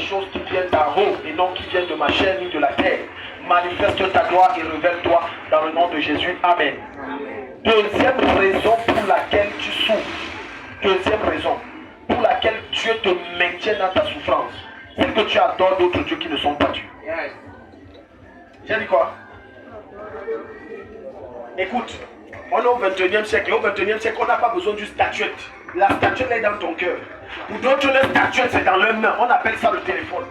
choses qui viennent d'en haut et non qui viennent de ma chair ni de la terre. Manifeste ta gloire et révèle-toi dans le nom de Jésus. Amen. Deuxième raison pour laquelle tu souffres. Deuxième raison pour laquelle Dieu te maintient dans ta souffrance. C'est que tu adores d'autres dieux qui ne sont pas Dieu. J'ai dit quoi? Écoute, on est au 21e siècle. Au 21e siècle, on n'a pas besoin d'une statuette. La statuette est dans ton cœur. Pour d'autres, la statuette, c'est dans leurs mains. On appelle ça le téléphone.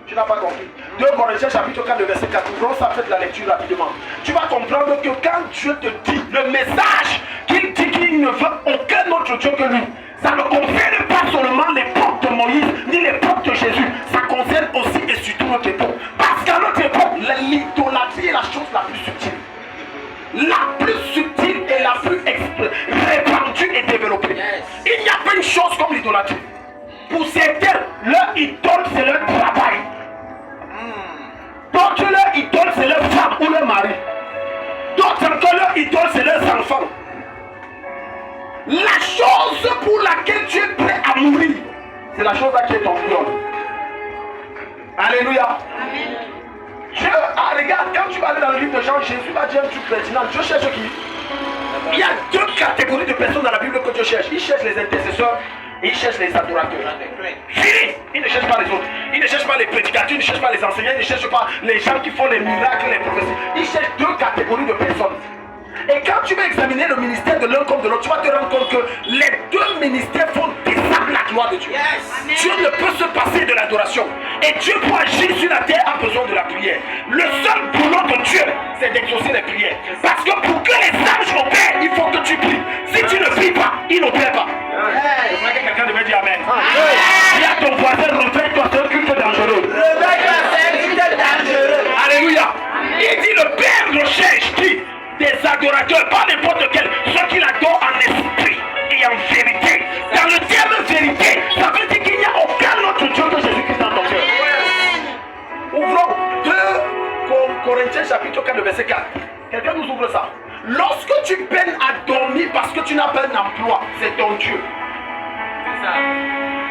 Tu n'as pas compris. 2 Corinthiens chapitre 4, verset 4. Nous ça fait de la lecture rapidement. Tu vas comprendre que quand Dieu te dit le message qu'il dit qu'il ne veut aucun autre Dieu que lui, ça ne concerne pas seulement l'époque de Moïse ni l'époque de Jésus. Ça concerne aussi et surtout notre époque. Parce qu'à notre époque, l'idolâtrie est la chose la plus subtile. La plus subtile et la plus répandue et développée. Il n'y a pas une chose comme l'idolâtrie. Pour certains, leur idole c'est leur travail. D'autres, leur idole c'est leur femme ou leur mari. D'autres encore, leur idole c'est leurs enfants. La chose pour laquelle tu es prêt à mourir, c'est la chose là qui est ton idole. Alléluia. Amen. Dieu, regarde, quand tu vas aller dans le livre de Jean, Jésus va dire un truc pertinent. Dieu cherche qui? Il y a 2 catégories de personnes dans la Bible que Dieu cherche. Il cherche les intercesseurs et il cherche les adorateurs. Fini. Il ne cherche pas les autres. Il ne cherche pas les prédicateurs, il ne cherche pas les enseignants, il ne cherche pas les gens qui font les miracles, les prophéties. Il cherche 2 catégories de personnes. Et quand tu vas examiner le ministère de l'un comme de l'autre, tu vas te rendre compte que les 2 ministères font descendre la gloire de Dieu. Dieu ne peut se passer de l'adoration. Et Dieu pour agir sur la terre a besoin de la prière. Le seul boulot de Dieu, c'est d'exaucer les prières. Parce que pour que les anges opèrent, il faut que tu pries. Si tu ne pries pas, ils n'opèrent pas. Je crois que quelqu'un devait dire Amen. Dis à ton voisin, refais-toi, c'est un culte dangereux. Alléluia. Il dit le Père recherche qui? Des adorateurs, pas n'importe quel, ceux qui l'adorent en esprit et en vérité. Dans le terme vérité, ça veut dire qu'il n'y a aucun autre Dieu que Jésus-Christ dans ton cœur. Ouvrons 2 Corinthiens chapitre 4, verset 4. Quelqu'un nous ouvre ça. Lorsque tu peines à dormir parce que tu n'as pas un emploi, c'est ton Dieu.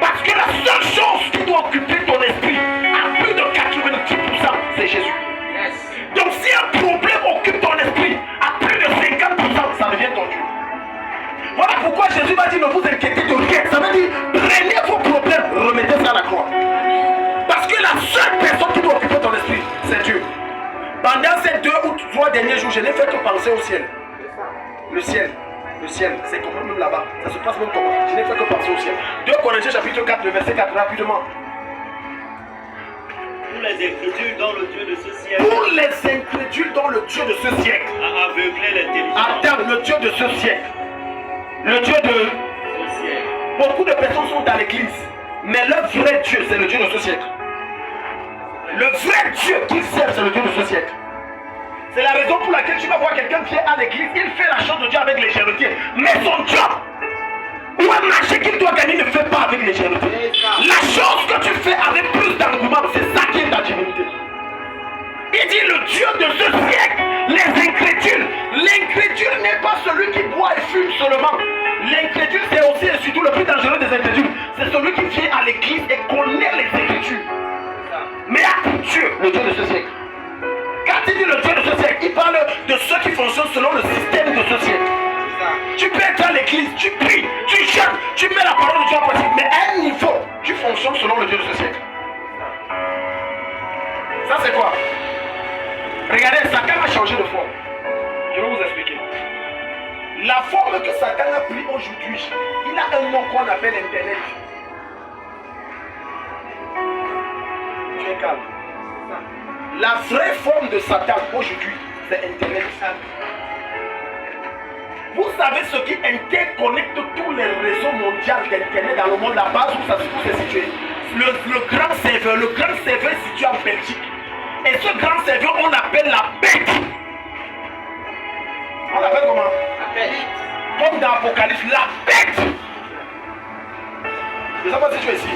Parce que la seule chose qui doit occuper ton esprit à plus de 90%, c'est Jésus. Donc si un problème occupe ton esprit à plus de 50%, ça devient ton Dieu. Voilà pourquoi Jésus va dire ne vous inquiétez de rien. Ça veut dire prenez vos problèmes, remettez ça à la croix. Parce que la seule personne qui doit occuper ton esprit, c'est Dieu. Pendant ces 2 ou 3 derniers jours, je n'ai fait que penser au ciel. Le ciel, c'est comment même là-bas. Ça se passe même comment. Je n'ai fait que penser au ciel. 2 Corinthiens chapitre 4, verset 4, rapidement. Pour les incrédules dont le Dieu de ce siècle. Pour les incrédules dont le Dieu de ce siècle a aveuglé l'intelligence. Attends, le Dieu de ce siècle. Le Dieu de ce siècle. Beaucoup de personnes sont à l'église, mais le vrai Dieu, c'est le Dieu de ce siècle. Le vrai Dieu qu'ils servent, c'est le Dieu de ce siècle. C'est la raison pour laquelle tu vas voir quelqu'un qui est à l'église, il fait la chose de Dieu avec légèreté. Mais son job ou un marché qu'il doit gagner ne fait pas avec légèreté. La chose que tu fais avec plus d'engouement, c'est ça qui est ta divinité. Il dit le Dieu de ce siècle, les incrédules. L'incrédule n'est pas celui qui boit et fume seulement. L'incrédule, c'est aussi et surtout le plus dangereux des incrédules. C'est celui qui vient à l'église et connaît les écritures. Mais à Dieu, le Dieu de ce siècle. Quand il dit le Dieu de ce siècle, il parle de ceux qui fonctionnent selon le système de ce siècle. Tu peux être à l'église, tu pries, tu chantes, tu mets la parole de Dieu en pratique, mais à un niveau, tu fonctionnes selon le Dieu de ce siècle. Ça c'est quoi? Regardez, Satan a changé de forme. Je vais vous expliquer. La forme que Satan a pris aujourd'hui, il a un nom qu'on appelle Internet. Tu es calme. La vraie forme de Satan aujourd'hui, c'est Internet. Vous savez ce qui interconnecte tous les réseaux mondiaux d'Internet dans le monde, la base où ça se situe. Le grand serveur est situé en Belgique. Et ce grand serveur, on appelle la bête. On l'appelle comment? La bête. Comme dans l'Apocalypse, la bête. Je ne sais pas si tu es ici.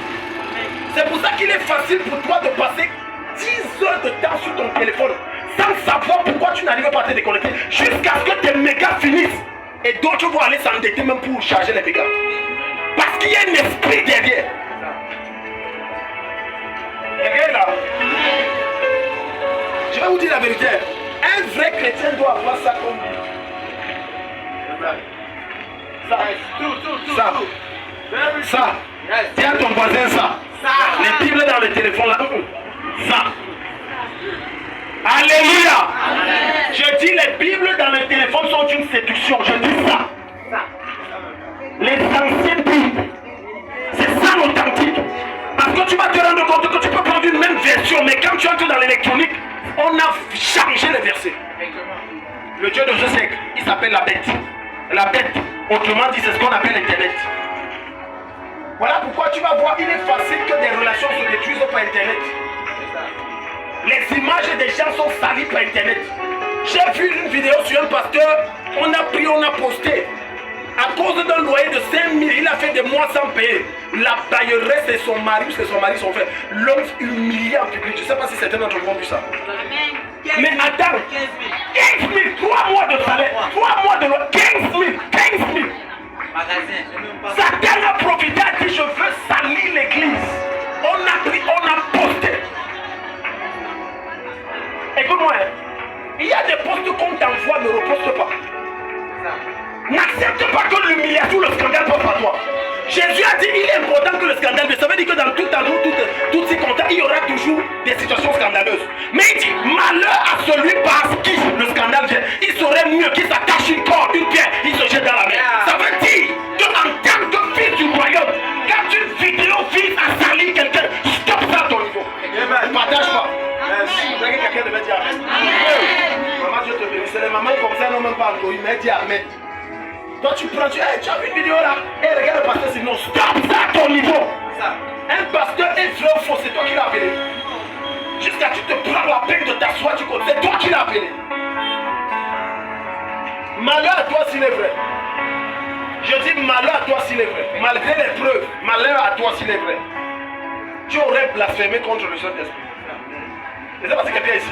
C'est pour ça qu'il est facile pour toi de passer 10 heures de temps sur ton téléphone sans savoir pourquoi tu n'arrives pas à te déconnecter jusqu'à ce que tes mégas finissent. Et d'autres vont aller s'endetter même pour charger les mégas. Parce qu'il y a un esprit derrière. Quelqu'un est là? Je vais vous dire la vérité. Un vrai chrétien doit avoir ça comme Bible. Ça. Dis à ton voisin ça. Les Bibles dans le téléphone là. Ça. Alléluia. Je dis les Bibles dans le téléphone sont une séduction. Je dis ça. Les anciennes Bibles. C'est ça l'authentique. Parce que tu vas te rendre compte que tu peux prendre une même version, mais quand tu entres dans l'électronique, on a changé les versets. Le Dieu de ce siècle, il s'appelle la bête. La bête, autrement dit, c'est ce qu'on appelle Internet. Voilà pourquoi tu vas voir, il est facile que des relations se détruisent par Internet. Les images des gens sont salies par Internet. J'ai vu une vidéo sur un pasteur, on a pris, on a posté. À cause d'un loyer de 5 000, il a fait des mois sans payer. La bailleresse et son mari, parce que son mari sont faits, l'homme humilié en public. Je ne sais pas si certains d'entre vous ont vu ça. Mais attends, 15 000, 3 mois de salaire, 3 mois de loyer, 15 000, 15 000. Satan a profité, a dit je veux salir l'église. On a pris, on a posté. Écoute-moi, hein. Il y a des postes qu'on t'envoie, ne reposte pas. N'accepte pas que l'humiliation, le scandale passe à toi. Jésus a dit il est important que le scandale, mais ça veut dire que dans tout amour, toutes ces contacts, il y aura toujours des situations scandaleuses. Mais il dit malheur à celui par qui le scandale vient. Il serait mieux qu'il s'attache une corde, une pierre, il se jette dans la mer. Ça veut dire qu'en tant que fils du royaume, quand une vidéo vise à salir quelqu'un, stop ça à ton niveau. Ne partage pas. Si vous voyez quelqu'un devait dire Amen. Maman, Dieu te bénisse. C'est les mamans comme ça, non même pas Android, mais dis Amen. Toi tu prends, tu as vu une vidéo là, et regarde le pasteur, sinon stop ça à ton niveau. Un pasteur est vrai ou faux, c'est toi qui l'as appelé. Jusqu'à tu te prends la peine de t'asseoir, tu connais, c'est toi qui l'as appelé. Malheur à toi s'il est vrai. Je dis malheur à toi s'il est vrai. Malgré les preuves, malheur à toi s'il est vrai. Tu aurais blasphémé contre le Saint-Esprit. Et c'est parce qu'il y a bien ici.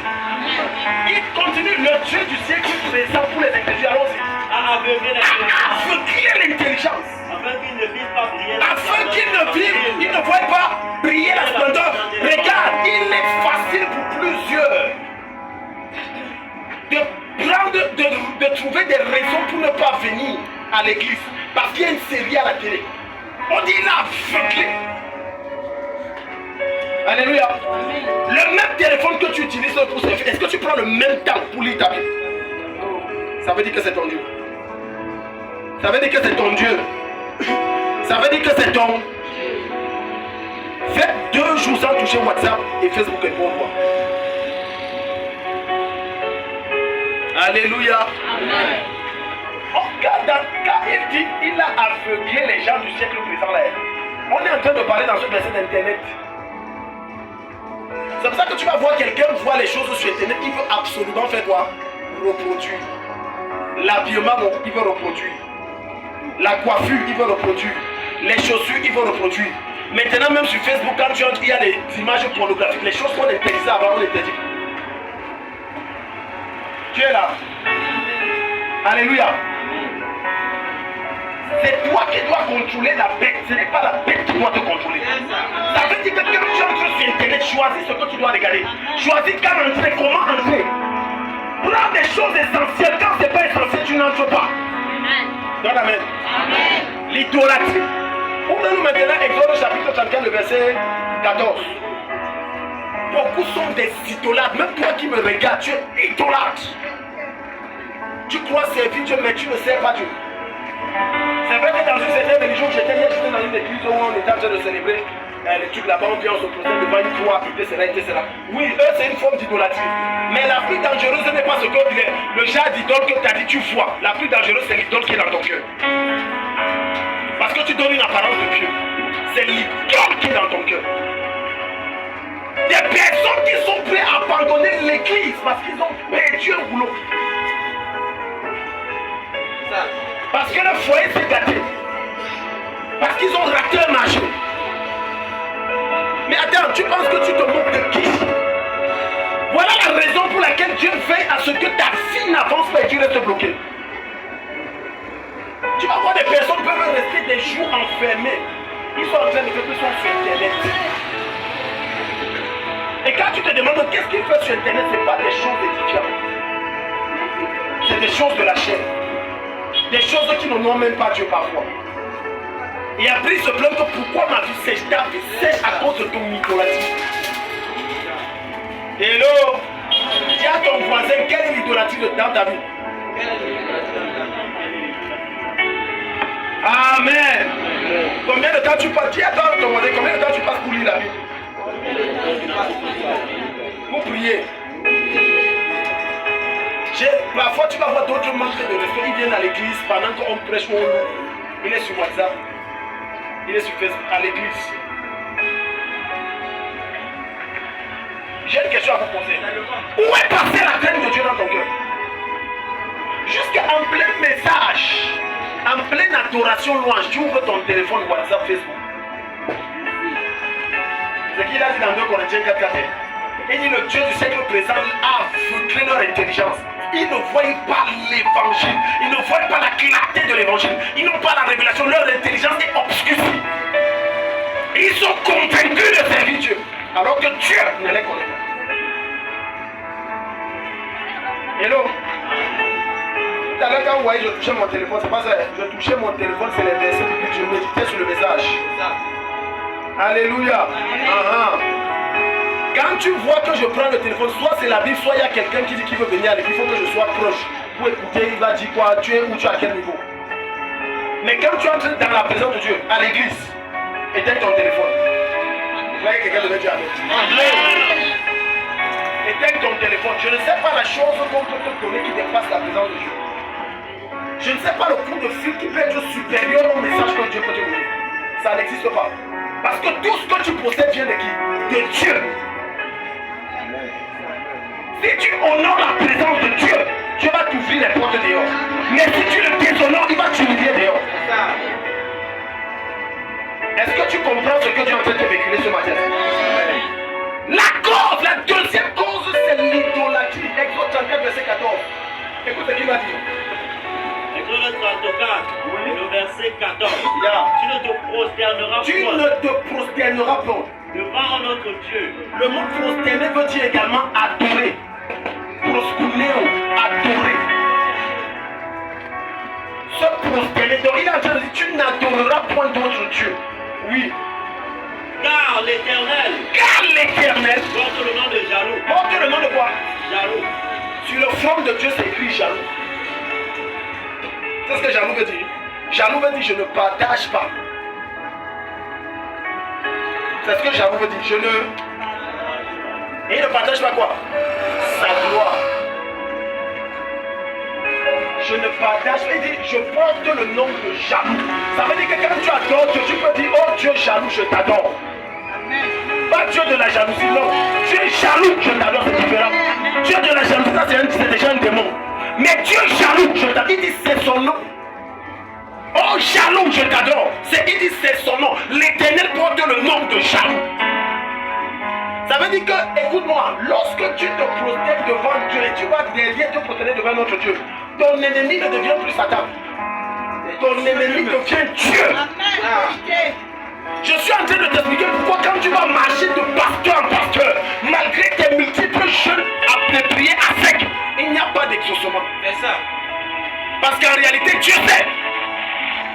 Il continue, le Dieu du siècle présent pour les intelligents. Allons-y. À aveugler l'intelligence. Afin qu'ils ne vivent pas briller la Afin qu'ils ne vivent, ils ne voient pas briller la splendeur. Regarde, il est facile pour plusieurs de prendre, de trouver des raisons pour ne pas venir à l'église. Parce qu'il y a une série à la télé. On dit il a aveuglé. Alléluia. Le même téléphone que tu utilises pour se faire, est-ce que tu prends le même temps pour lire ta Bible? Ça veut dire que c'est ton Dieu. Ça veut dire que c'est ton Dieu. Ça veut dire que c'est ton... Faites 2 jours sans toucher WhatsApp et Facebook et pour moi. Alléluia. Amen. Oh, quand il dit il a aveuglé les gens du siècle présent là, on est en train de parler dans ce verset d'internet. C'est pour ça que tu vas voir quelqu'un voir les choses sur internet, il veut absolument faire quoi? Reproduire. L'habillement, il veut reproduire. La coiffure, il veut reproduire. Les chaussures, il veut reproduire. Maintenant, même sur Facebook, quand tu entres, il y a les images pornographiques. Les choses qu'on interdisait avant, on les interdit. Tu es là. Alléluia. C'est toi qui dois contrôler la bête. Ce n'est pas la bête qui doit te contrôler. Ça veut dire que quand tu entres sur internet, choisis ce que tu dois regarder. Choisis quand entrer, comment entrer. Prends des choses essentielles. Quand ce n'est pas essentiel, tu n'entres pas. Donne amen. L'idolâtrie. Ouvrez-nous maintenant Exode chapitre 34, le verset 14. Beaucoup sont des idolâtres. Même toi qui me regardes, tu es idolâtre. Tu crois servir Dieu, mais tu ne sers pas Dieu. C'est vrai que dans une certaine religion, j'étais dans une église où on était en train de célébrer les trucs là-bas, on vient, on se présente devant une croix, etc. Oui, eux, c'est une forme d'idolâtrie. Mais la plus dangereuse n'est pas ce que le genre d'idole que tu as dit, tu vois. La plus dangereuse, c'est l'idole qui est dans ton cœur. Parce que tu donnes une apparence de Dieu. C'est l'idole qui est dans ton cœur. Des personnes qui sont prêtes à abandonner l'église parce qu'ils ont perdu un boulot. Parce que le foyer s'est gâté. Parce qu'ils ont raté un marché. Mais attends, tu penses que tu te moques de qui? Voilà la raison pour laquelle Dieu veille à ce que ta vie n'avance pas et tu restes bloqué. Tu vas voir des personnes qui peuvent rester des jours enfermés. Ils sont en train de faire que sur internet. Et quand tu te demandes qu'est-ce qu'il fait sur Internet, ce n'est pas des choses édifiantes. C'est des choses de la chair. Des choses qui n'honorent même pas Dieu parfois. Et après il se plaint que pourquoi ma vie sèche. Ta vie sèche à cause de ton idolâtrie. Hello. Dis à ton voisin quelle est l'idolâtrie dans ta vie. Amen. Combien de temps tu passes? Dis à ton voisin combien de temps tu passes pour lire la Bible? Pour prier. Parfois tu vas voir d'autres manques de respect. Ils viennent à l'église pendant qu'on prêche mon loup. Il est sur WhatsApp. Il est sur Facebook à l'église. J'ai une question à vous poser. Où est passée la crainte de Dieu dans ton cœur? Jusqu'en plein message, en pleine adoration louange, tu ouvres ton téléphone WhatsApp, Facebook. Ce qu'il a dit dans 2 Corinthiens 4. Il dit le Dieu du siècle présent a aveuglé leur intelligence. Ils ne voient pas l'évangile. Ils ne voient pas la clarté de l'évangile. Ils n'ont pas la révélation. Leur intelligence est obscurcie. Ils sont convaincus de servir Dieu. Alors que Dieu ne les connaît pas. Hello. Tout à l'heure quand vous voyez je touchais mon téléphone, c'est pas ça. Je touchais mon téléphone, c'est les versets bibliques. Je méditais sur le message. Alléluia. Quand tu vois que je prends le téléphone, soit c'est la Bible, soit il y a quelqu'un qui dit qu'il veut venir à l'église, il faut que je sois proche. Pour écouter, il va dire quoi, tu es où, tu es à quel niveau. Mais quand tu entres dans la présence de Dieu, à l'église, éteins ton téléphone. Vous voyez quelqu'un devait dire Amen. Éteins ton téléphone. Je ne sais pas la chose qu'on peut te donner qui dépasse la présence de Dieu. Je ne sais pas le coup de fil qui peut être supérieur au message que Dieu peut te donner. Ça n'existe pas. Parce que tout ce que tu possèdes vient de qui? De Dieu. Si tu honores la présence de Dieu, Dieu va t'ouvrir les portes dehors. Mais si tu le déshonores, il va t'humilier dehors. Est-ce que tu comprends ce que Dieu est en train de te véhiculer ce matin? La deuxième cause, c'est l'idolâtrie. Exode 34, verset 14. Écoute ce qu'il va dire. Exode 34, le verset 14. Yeah. Tu ne te prosterneras Tu ne te prosterneras pas devant notre Dieu. Le mot prosterner veut dire également adorer. Proskuneo, adorer. Se prosterner. Donc il a déjà dit tu n'adoreras point d'autre Dieu. Oui. Car l'Éternel porte le nom de jaloux. Porte le nom de quoi? Jaloux. Sur le front de Dieu c'est écrit jaloux. C'est ce que jaloux veut dire. Jaloux veut dire je ne partage pas. C'est ce que jaloux veut dire. Je ne... Et il ne partage pas quoi? Sa gloire. Je ne partage pas. Il dit je porte le nom de jaloux. Ça veut dire que quand tu adores Dieu, tu peux dire oh Dieu jaloux, je t'adore. Pas Dieu de la jalousie, non. Dieu jaloux, je t'adore, c'est différent. Dieu de la jalousie, ça c'est déjà un démon. Mais Dieu jaloux, je t'adore. Il dit c'est son nom. Oh jaloux, je t'adore. Il dit c'est son nom. L'Éternel porte le nom de jaloux. Ça veut dire que, écoute-moi, lorsque tu te prosternes devant Dieu et tu vas derrière te prosterner devant notre Dieu, ton ennemi ne devient plus Satan. Ton ennemi devient Dieu. Je suis en train de t'expliquer pourquoi quand tu vas marcher de pasteur en pasteur, malgré tes multiples jeûnes appropriés à sec, il n'y a pas d'exaucement. C'est ça. Parce qu'en réalité, Dieu sait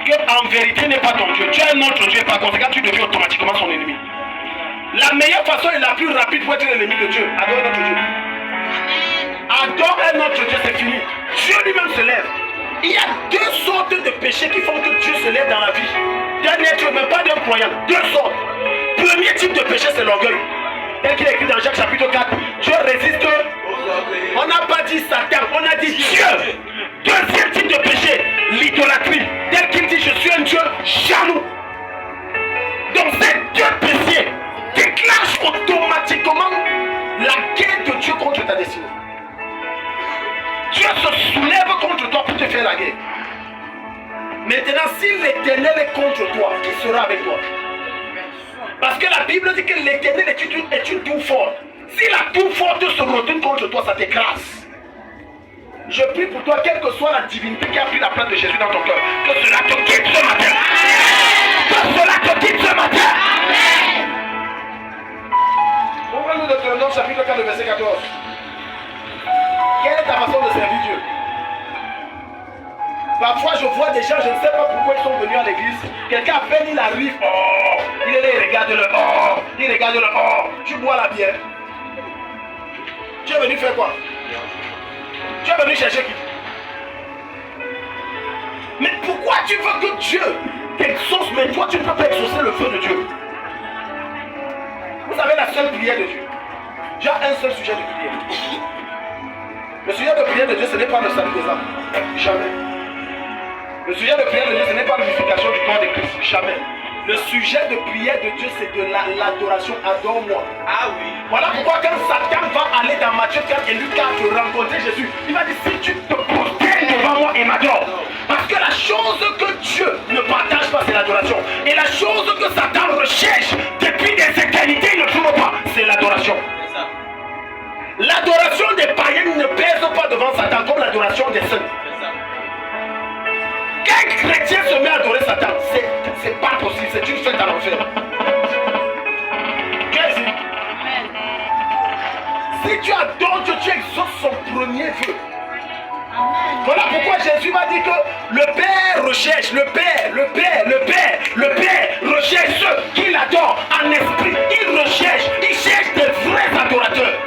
qu'en vérité n'est pas ton Dieu. Tu es un autre Dieu, par conséquent, tu deviens automatiquement son ennemi. La meilleure façon et la plus rapide pour être l'ennemi de Dieu, adore notre Dieu. Adore un autre Dieu, c'est fini. Dieu lui-même se lève. Il y a deux sortes de péchés qui font que Dieu se lève dans la vie. D'un être humain, pas d'un croyant. Deux sortes. Premier type de péché, c'est l'orgueil. Tel qu'il est écrit dans Jacques chapitre 4. Dieu résiste. On n'a pas dit Satan, on a dit Dieu. Deuxième type de péché, l'idolâtrie. Tel qu'il dit, je suis un Dieu jaloux. Donc ces deux péchés déclenchent automatiquement la guerre de Dieu contre ta destinée. Dieu se soulève contre toi pour te faire la guerre. Maintenant, si l'Éternel est contre toi, qui sera avec toi? Parce que la Bible dit que l'Éternel est une tour forte. Si la tour forte se retourne contre toi, ça t'écrase. Je prie pour toi, quelle que soit la divinité qui a pris la place de Jésus dans ton cœur, que cela te quitte ce matin. Que cela te quitte ce matin. Ouvrez-nous Deutéronome Deutéronome chapitre 4, verset 14. Quelle est ta façon de servir Dieu? Parfois je vois des gens, je ne sais pas pourquoi ils sont venus à l'église. Quelqu'un à peine il arrive, oh, il est là, il regarde le oh, il regarde le oh, tu bois la bière. Tu es venu faire quoi? Tu es venu chercher qui? Mais pourquoi tu veux que Dieu t'exauce, mais toi tu ne peux pas exaucer le feu de Dieu? Vous savez la seule prière de Dieu. J'ai un seul sujet de prière. Le sujet de prière de Dieu, ce n'est pas le salut des âmes. Jamais. Le sujet de prière de Dieu, ce n'est pas l'unification du corps de Christ. Jamais. Le sujet de prière de Dieu, c'est de l'adoration. Adore-moi. Ah oui. Voilà pourquoi quand Satan va aller dans Matthieu 4 et Luc 4 rencontrer Jésus, il va dire si tu te prosternes devant moi et m'adore. Parce que la chose que Dieu ne partage pas, c'est l'adoration. Et la chose que Satan recherche depuis des éternités, il ne trouve pas, c'est l'adoration. L'adoration des païens ne pèse pas devant Satan comme l'adoration des saints. Qu'un chrétien se met à adorer Satan, c'est pas possible, c'est une fête à l'enfer. Qu'est-ce que si tu adores Dieu, tu exauces son premier vœu. Voilà pourquoi Jésus m'a dit que le Père recherche, le Père recherche ceux qui l'adorent en esprit. Il cherche des vrais adorateurs.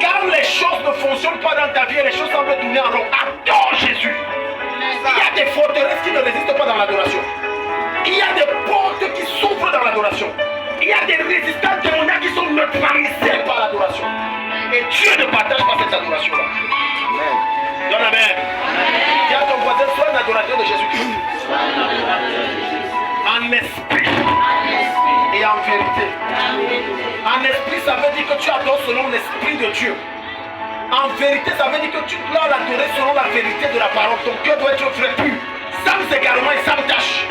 Quand les choses ne fonctionnent pas dans ta vie et les choses semblent tourner en rond, adore Jésus. Il y a des forteresses qui ne résistent pas dans l'adoration. Il y a des portes qui s'ouvrent dans l'adoration. Il y a des résistants démoniaques qui sont neutralisés par l'adoration. Et Dieu ne partage pas cette adoration-là. Amen. Donne amen. Dis à ton voisin, sois un adorateur de Jésus-Christ. En esprit et en vérité. En esprit, ça veut dire que tu adores selon l'esprit de Dieu. En vérité, ça veut dire que tu dois l'adorer selon la vérité de la parole. Ton cœur doit être vrai pur, sans égarement et sans tâche.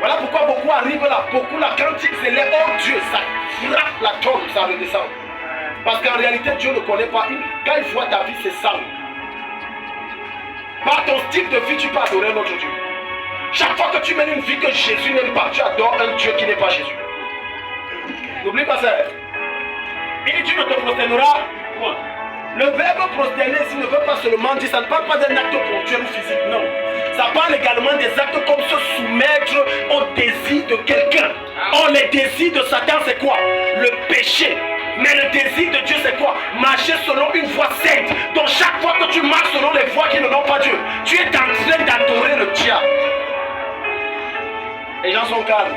Voilà pourquoi beaucoup arrivent là, quand ils s'élèvent, oh Dieu, ça frappe la tombe, ça redescend. Parce qu'en réalité, Dieu ne connaît pas. Quand il voit ta vie, c'est ça. Par ton style de vie, tu peux adorer un autre Dieu. Chaque fois que tu mènes une vie que Jésus n'aime pas, tu adores un Dieu qui n'est pas Jésus. N'oublie pas ça. Il dit tu ne te prosterneras point. Le verbe prosterner ici ne veut pas seulement dire, ça ne parle pas d'un acte ponctuel ou physique, non. Ça parle également des actes comme se soumettre au désir de quelqu'un. Or, les désirs de Satan, c'est quoi? Le péché. Mais le désir de Dieu, c'est quoi? Marcher selon une voie sainte. Donc, chaque fois que tu marches selon les voies qui ne n'ont pas Dieu, tu es en train d'adorer le diable. Les gens sont calmes.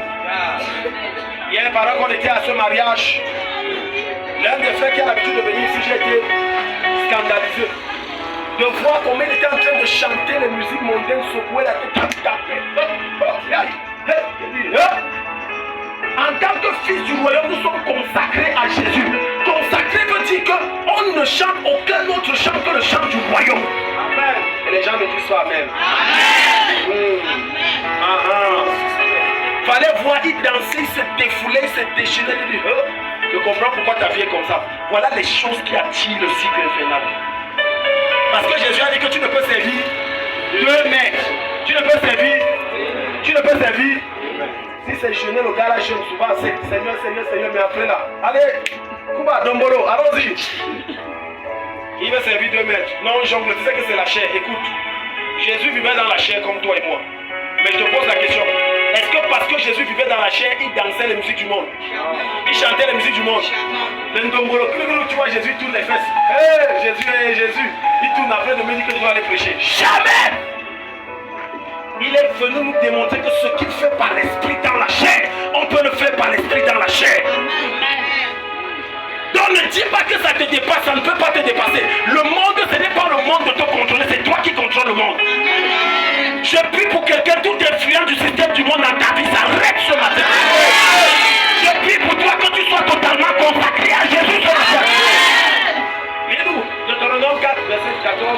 Hier, pendant qu'on était à ce mariage, l'un des frères qui a l'habitude de venir ici, j'ai été scandalisé de voir comment il était en train de chanter les musiques mondaines, secouer la tête. En tant que fils du royaume, nous sommes consacrés à Jésus. Consacré veut dire qu'on ne chante aucun autre chant que le chant du royaume. Amen. Et les gens me disent ça, Amen. Amen. Fallait voir, il danser, il se défouler, il se déchirer. Il dit, je comprends pourquoi ta vie est comme ça. Voilà les choses qui attirent le cycle infernal. Parce que Jésus a dit que tu ne peux servir deux maîtres. Tu ne peux servir. Si c'est jeûner, le gars là jeûne souvent, c'est Seigneur, mais après là. Allez, Kuba, Dombolo, allons-y. Il va servir deux maîtres. Non, jongle, tu sais que c'est la chair. Écoute, Jésus vivait dans la chair comme toi et moi. Mais je te pose la question. Est-ce que parce que Jésus vivait dans la chair, il dansait les musiques du monde? Il chantait les musiques du monde? Le Ndombolo, tu vois Jésus tourne les fesses. Hey, Jésus. Il tourne après de me dire que je dois aller prêcher. Jamais! Il est venu nous démontrer que ce qu'il fait par l'esprit dans la chair, on peut le faire par l'esprit dans la chair. Donc ne dis pas que ça te dépasse, ça ne peut pas te dépasser. Le monde, ce n'est pas le monde de te contrôler, c'est toi qui contrôles le monde. Je prie pour quelqu'un, toute influence du système du monde dans ta vie s'arrête ce matin. Je prie pour toi que tu sois totalement consacré à Jésus ce matin. Lis-nous, Deutéronome 4, verset 14.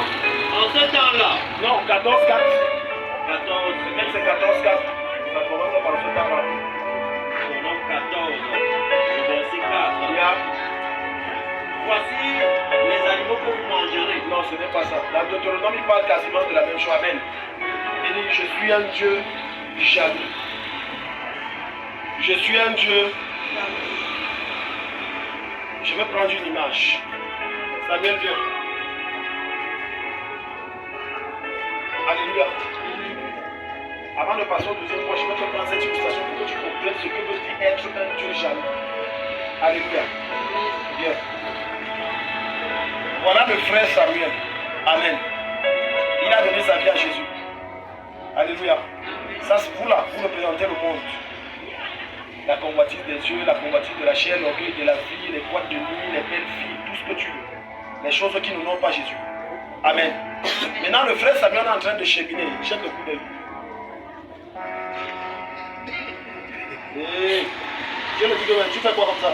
En ce temps-là. Non, 14, 4. 14. Peut-être c'est 14, 4. Ça commence par ce temps-là. Deutéronome 14, verset 4. Yeah. Voici les animaux que vous mangerez. Non, ce n'est pas ça. Dans Deutéronome, il parle quasiment de la même chose. Amen. Il dit, je suis un Dieu jaloux. Je suis un Dieu Je vais prendre une image. Samuel, viens. Alléluia. Avant de passer au deuxième point, je vais te prendre cette illustration pour que tu comprennes ce que veut dire être un Dieu jaloux. Alléluia. Bien. Voilà le frère Samuel. Amen. Il a donné sa vie à Jésus. Alléluia. Ça, vous là, vous représentez le monde. La convoitise des yeux, la convoitise de la chair, l'orgueil de la vie, les boîtes de nuit, les belles filles, tout ce que tu veux. Les choses qui ne n'ont pas Jésus. Amen. Maintenant, le frère Samuel est en train de cheminer. Jette le coup d'œil. Dieu me dit que tu fais quoi comme ça?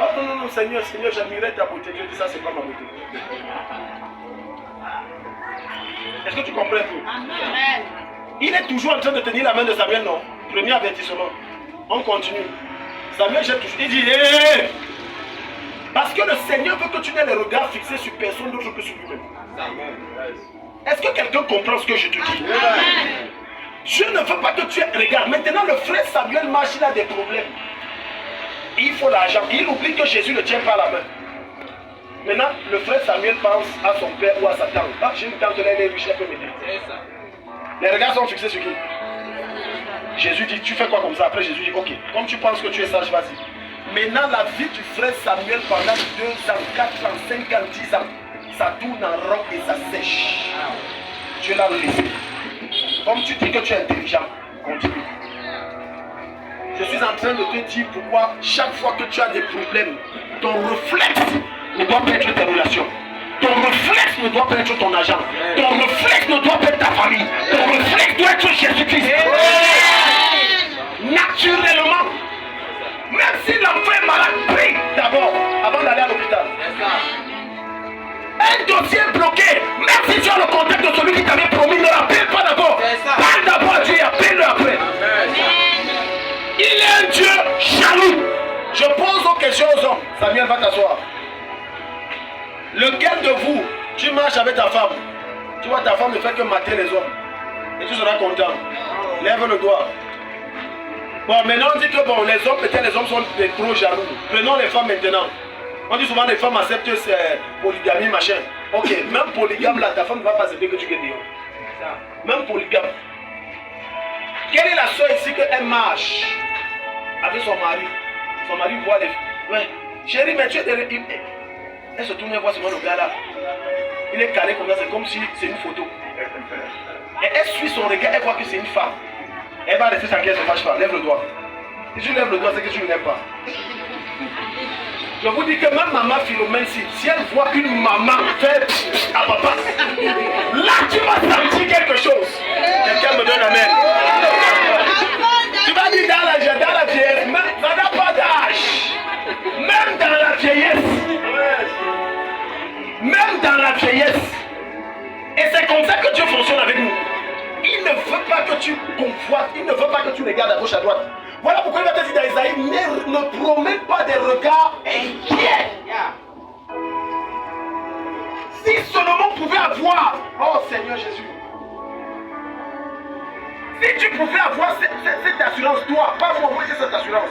Ah non, non, non, Seigneur, Seigneur, j'admirais ta beauté. Dieu dit ça, c'est pas ma beauté. Est-ce que tu comprends tout? Amen. Il est toujours en train de tenir la main de Samuel, non? Premier avertissement. On continue. Samuel jette toujours. Il dit, hé! Parce que le Seigneur veut que tu n'aies les regards fixés sur personne d'autre que sur lui-même. Est-ce que quelqu'un comprend ce que je te dis? Amen. Dieu ne veut pas que tu aies. Regarde, maintenant le frère Samuel marche, il a des problèmes. Il faut l'argent. Il oublie que Jésus ne tient pas la main. Maintenant, le frère Samuel pense à son père ou à sa tante. Ah, j'ai une tante là, elle est riche, elle peut m'aider. Les regards sont fixés sur qui? Jésus dit, tu fais quoi comme ça? Après Jésus dit, ok, comme tu penses que tu es sage, vas-y. Maintenant, la vie du frère Samuel pendant 2 ans, 4 ans, 5 ans, 10 ans, ça tourne en rond et ça sèche. Dieu l'a laissé. Comme tu dis que tu es intelligent, continue. Je suis en train de te dire pourquoi chaque fois que tu as des problèmes, ton réflexe ne doit pas être tes relations. Ton réflexe ne doit pas être ton argent. Ton réflexe ne doit pas être ta famille. Ton réflexe doit être Jésus-Christ. Naturellement. Même si l'enfant est malade, prie d'abord avant d'aller à l'hôpital. Un dossier bloqué, même si tu as le contact de celui qui t'avait promis, ne l'appelle pas d'abord. Parle d'abord à Dieu et appelle-le après. Il est un Dieu jaloux. Je pose aux questions aux hommes. Samuel, va t'asseoir. Lequel de vous, tu marches avec ta femme, tu vois ta femme ne fait que mater les hommes, et tu seras content? Lève le doigt. Bon, maintenant on dit que bon, les hommes, peut-être les hommes sont des trop jaloux. Prenons les femmes maintenant. On dit souvent les femmes acceptent polygamie, machin. Ok, même polygame là, ta femme ne va pas accepter que tu gagnes dehors. Même polygame. Quelle est la soeur ici qu'elle marche avec son mari? Son mari voit les... Ouais, chérie, mais tu es derrière... Elle se tourne et voit seulement le gars là. Il est calé comme ça, c'est comme si c'est une photo. Et elle suit son regard, elle voit que c'est une femme. Elle va rester sans qu'elle ne se fâche pas. Lève le doigt. Si tu lèves le doigt, c'est que tu ne l'aimes pas. Je vous dis que même maman Philomène, si elle voit une maman faire à papa, là tu vas sentir quelque chose. Quelqu'un me donne la main. Tu vas dire dans la vieillesse, même, ça n'a pas d'âge. Même dans la vieillesse. Même dans la vieillesse. Et c'est comme ça que Dieu fonctionne avec nous. Il ne veut pas que tu convoites, il ne veut pas que tu regardes à gauche, à droite. Voilà pourquoi il va te dire dans Isaïe, ne promets pas des regards inquiets. Si Salomon pouvait avoir, oh Seigneur Jésus, si tu pouvais avoir cette assurance, toi, pas moi, j'ai cette assurance,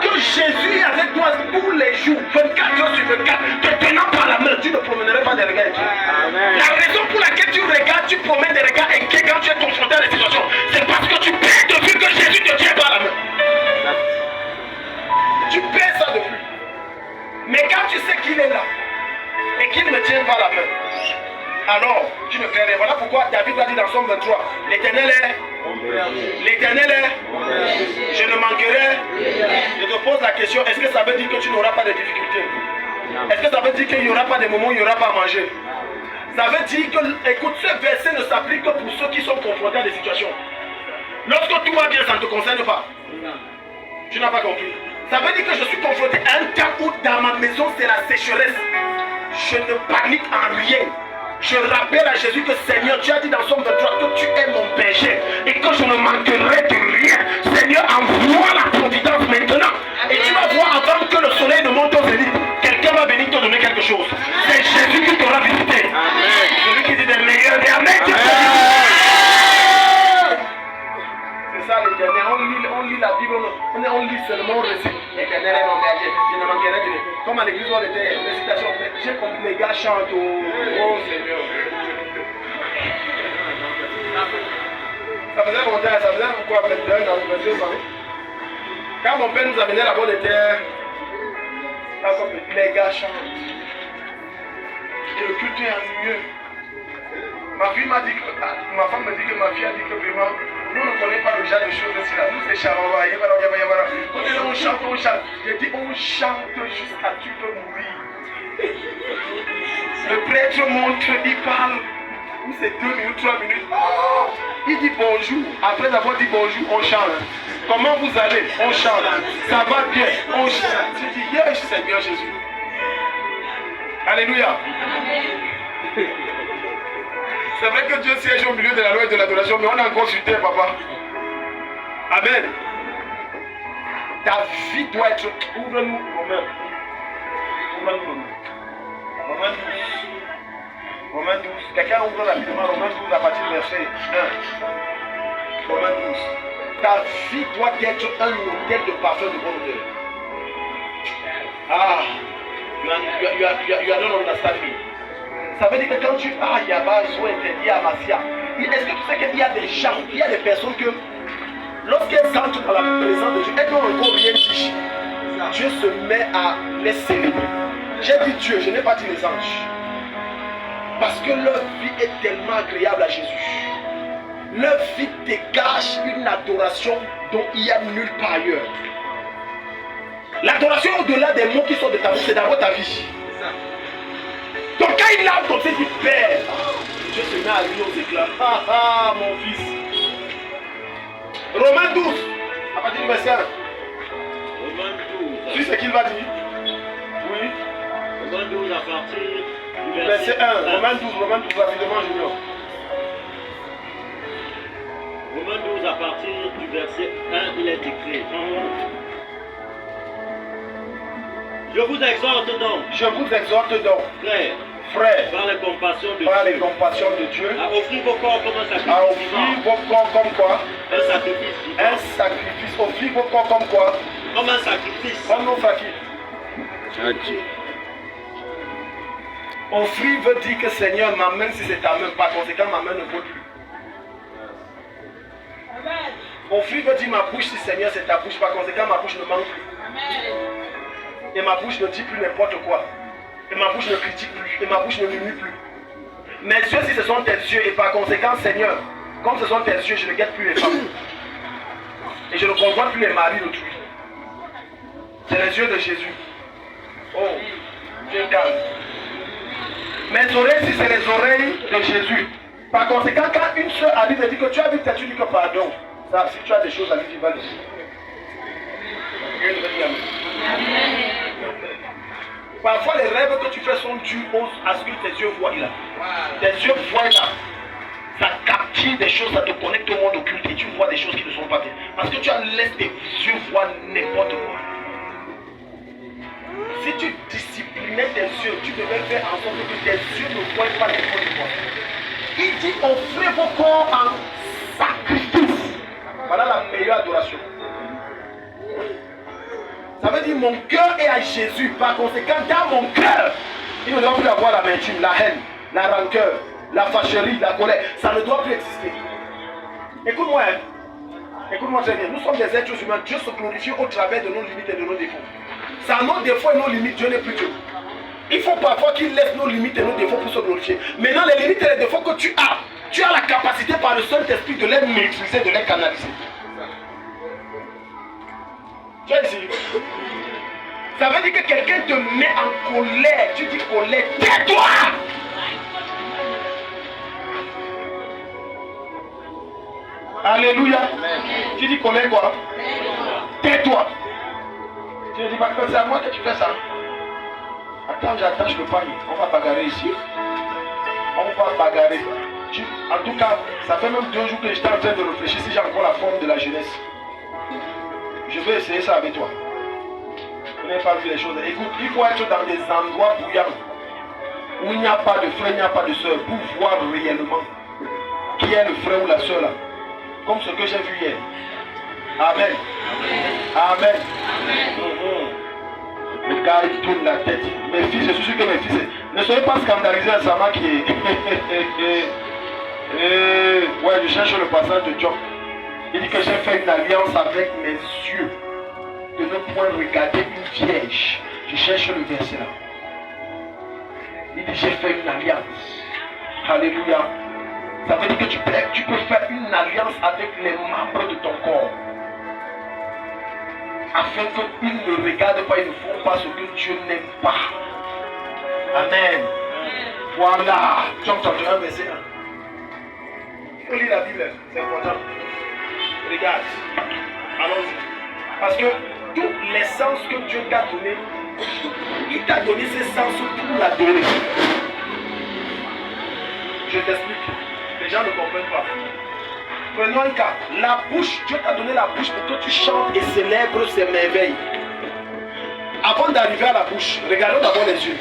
que Jésus est avec toi tous les jours, 24 heures sur 24, te tenant par la main, tu ne promènerais pas des regards inquiets. La raison pour laquelle tu regardes, tu promènes des regards inquiets quand tu es confronté à des situations, c'est parce que tu perds de vue que Jésus te tient par la main. Tu perds ça de vue. Mais quand tu sais qu'il est là et qu'il ne tient pas la main, alors tu ne fais rien. Voilà pourquoi David a dit dans Somme 23, l'Éternel est, je ne manquerai. Je te pose la question, est-ce que ça veut dire que tu n'auras pas de difficultés? Est-ce que ça veut dire qu'il n'y aura pas de moments où il n'y aura pas à manger? Ça veut dire que, écoute, ce verset ne s'applique que pour ceux qui sont confrontés à des situations. Lorsque tout va bien, ça ne te concerne pas. Tu n'as pas compris. Ça veut dire que je suis confronté à un cas où dans ma maison c'est la sécheresse. Je ne panique en rien. Je rappelle à Jésus que Seigneur, tu as dit dans Somme 23 que tu es mon berger et que je ne manquerai de rien. Seigneur, envoie la providence maintenant. Et tu vas voir avant que le soleil ne monte au zénith, quelqu'un va venir te donner quelque chose. C'est Jésus qui t'aura visité. Celui qui dit des meilleurs des amen. C'est ça l'Éternel. On lit la Bible, on lit seulement le récit. L'Éternel n'amènerai non, mais je ne manquerai que. Comme à l'église, on était. Les citations, j'ai compris, les gars chantent oh Seigneur. Ça faisait longtemps, ça faisait quoi, peut-être 1 an, 2 ans. Quand mon père nous amenait là-bas, on était. Les gars chantent. Et le culte est ennuyeux. Ma fille m'a dit que, ma femme m'a dit que ma fille a dit que vraiment, nous ne connaissons pas le genre de choses ici là. Nous c'est Charova, on chante, on chante. J'ai dit on chante jusqu'à tu de mourir. Le prêtre montre, il parle. C'est 2 minutes, 3 minutes. Oh, il dit bonjour. Après avoir dit bonjour, on chante. Comment vous allez? On chante. Ça va bien. On chante. Je dis, yes, Seigneur Jésus. Alléluia. C'est vrai que Dieu siège au milieu de la loi et de l'adoration, mais on a encore sur terre, papa. Amen. Ta vie doit être. Ouvre-nous, Romain. Ouvre-nous, Romain 12. Romain 12. Quelqu'un ouvre rapidement Romain 12 à partir du verset 1. Romain 12. Ta vie doit être un modèle de parfum de bonne odeur. Ah, you are not understanding. Ça veut dire que quand tu as Yaba, Zoé, Masia, est-ce que tu sais qu'il y a des gens, il y a des personnes que lorsqu'elles entrent dans la présence de Dieu, elles n'ont encore rien dit. Dieu se met à les célébrer. J'ai dit Dieu, je n'ai pas dit les anges. Parce que leur vie est tellement agréable à Jésus. Leur vie dégage une adoration dont il n'y a nulle part ailleurs. L'adoration au-delà des mots qui sont de ta bouche, c'est d'abord ta vie. Donc quand il lave ton petit père, Dieu se met à lui aux éclats. Ah ah mon fils. Romains 12, à partir du verset 1. Romains 12. Tu sais ce qu'il va dire? Oui. Romains 12 à partir du verset 1. Romains 12, rapidement, Junior. Romains 12 à partir du verset 1, il est écrit. Je vous exhorte donc, frères, par les compassions de Dieu, à offrir vos corps comme un sacrifice. Un sacrifice. Offrir vos corps comme quoi? Comme un sacrifice. Comme nos sacrifices. Offrir veut dire que Seigneur, ma main, si c'est ta main, par conséquent, ma main ne vaut plus. Offrir veut dire ma bouche, si Seigneur, c'est ta bouche, par conséquent, ma bouche ne manque plus. Et ma bouche ne dit plus n'importe quoi. Et ma bouche ne critique plus. Et ma bouche ne murmure plus. Mes yeux, si ce sont tes yeux, et par conséquent, Seigneur, comme ce sont tes yeux, je ne guette plus les femmes. Et je ne convoite plus les maris d'autrui. C'est les yeux de Jésus. Oh, Dieu calme. Mes oreilles, si c'est les oreilles de Jésus. Par conséquent, quand une soeur arrive et dit que tu as vu ta tu dis que pardon. Ça, si tu as des choses à lui, tu vas le dire. Parfois les rêves que tu fais sont dus à ce que tes yeux voient là. Tes yeux voient là. Ça capture des choses, ça te connecte au monde occulte et tu vois des choses qui ne sont pas bien. Parce que tu laisses tes yeux voir n'importe quoi. Si tu disciplinais tes yeux, tu devais faire en sorte que tes yeux ne voient pas n'importe quoi. Il dit offrez vos corps en sacrifice. Voilà la meilleure adoration. Ça veut dire mon cœur est à Jésus. Par conséquent, dans mon cœur, il ne doit plus avoir l'amertume, la haine, la rancœur, la fâcherie, la colère. Ça ne doit plus exister. Écoute-moi, hein. Écoute-moi très bien. Nous sommes des êtres humains. Dieu se glorifie au travers de nos limites et de nos défauts. C'est à nos défauts et nos limites, Dieu n'est plus Dieu. Il faut parfois qu'il laisse nos limites et nos défauts pour se glorifier. Maintenant, les limites et les défauts que tu as la capacité par le Saint-Esprit de les maîtriser, de les canaliser. Tu es ici. Ça veut dire que quelqu'un te met en colère. Tu dis colère, tais-toi! Alléluia. Tu dis colère quoi? Tais-toi. Tu ne dis pas que c'est à moi que tu fais ça. Attends, j'attache le pagne. On va bagarrer ici. On va bagarrer. En tout cas, ça fait même 2 jours que j'étais en train de réfléchir si j'ai encore la forme de la jeunesse. Je vais essayer ça avec toi. Vous n'avez pas vu les choses. Écoute, il faut être dans des endroits bouillants où il n'y a pas de frère, il n'y a pas de soeur, pour voir réellement qui est le frère ou la soeur là. Comme ce que j'ai vu hier. Amen. Amen. Amen. Le gars, il tourne la tête. Mes fils, je suis sûr que mes fils, ne soyez pas scandalisés à Sama qui est. Ouais, je cherche le passage de Job. Il dit que j'ai fait une alliance avec mes yeux de ne point regarder une vierge. Je cherche le verset là. Il dit j'ai fait une alliance. Alléluia. Ça veut dire que tu peux faire une alliance avec les membres de ton corps. Afin qu'ils ne regardent pas, ils ne font pas ce que Dieu n'aime pas. Amen. Voilà. Job 31, verset 1. Il faut lire la Bible, c'est important. Regarde. Allons-y. Parce que tous les sens que Dieu t'a donné, il t'a donné ces sens pour l'adorer. Je t'explique. Les gens ne comprennent pas. Prenons un cas. La bouche, Dieu t'a donné la bouche pour que tu chantes et célèbres ses merveilles. Avant d'arriver à la bouche, regardons d'abord les yeux.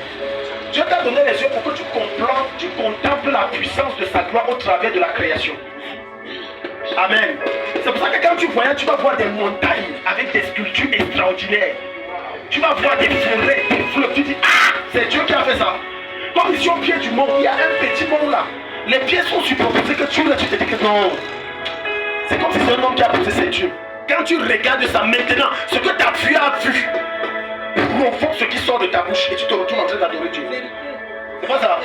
Dieu t'a donné les yeux pour que tu contemples la puissance de sa gloire au travers de la création. Amen. C'est pour ça que quand tu voyages, tu vas voir des montagnes avec des sculptures extraordinaires. Tu vas voir des forêts, des fleuves. Tu dis, ah, c'est Dieu qui a fait ça. Comme ici au pied du mont, il y a un petit mont là. Les pieds sont superposés que tu te dis que non. C'est comme si c'est un homme qui a posé ses yeux. Quand tu regardes ça maintenant, ce que ta vue a vu provoque ce qui sort de ta bouche et tu te retrouves en train d'adorer Dieu. C'est pas ça.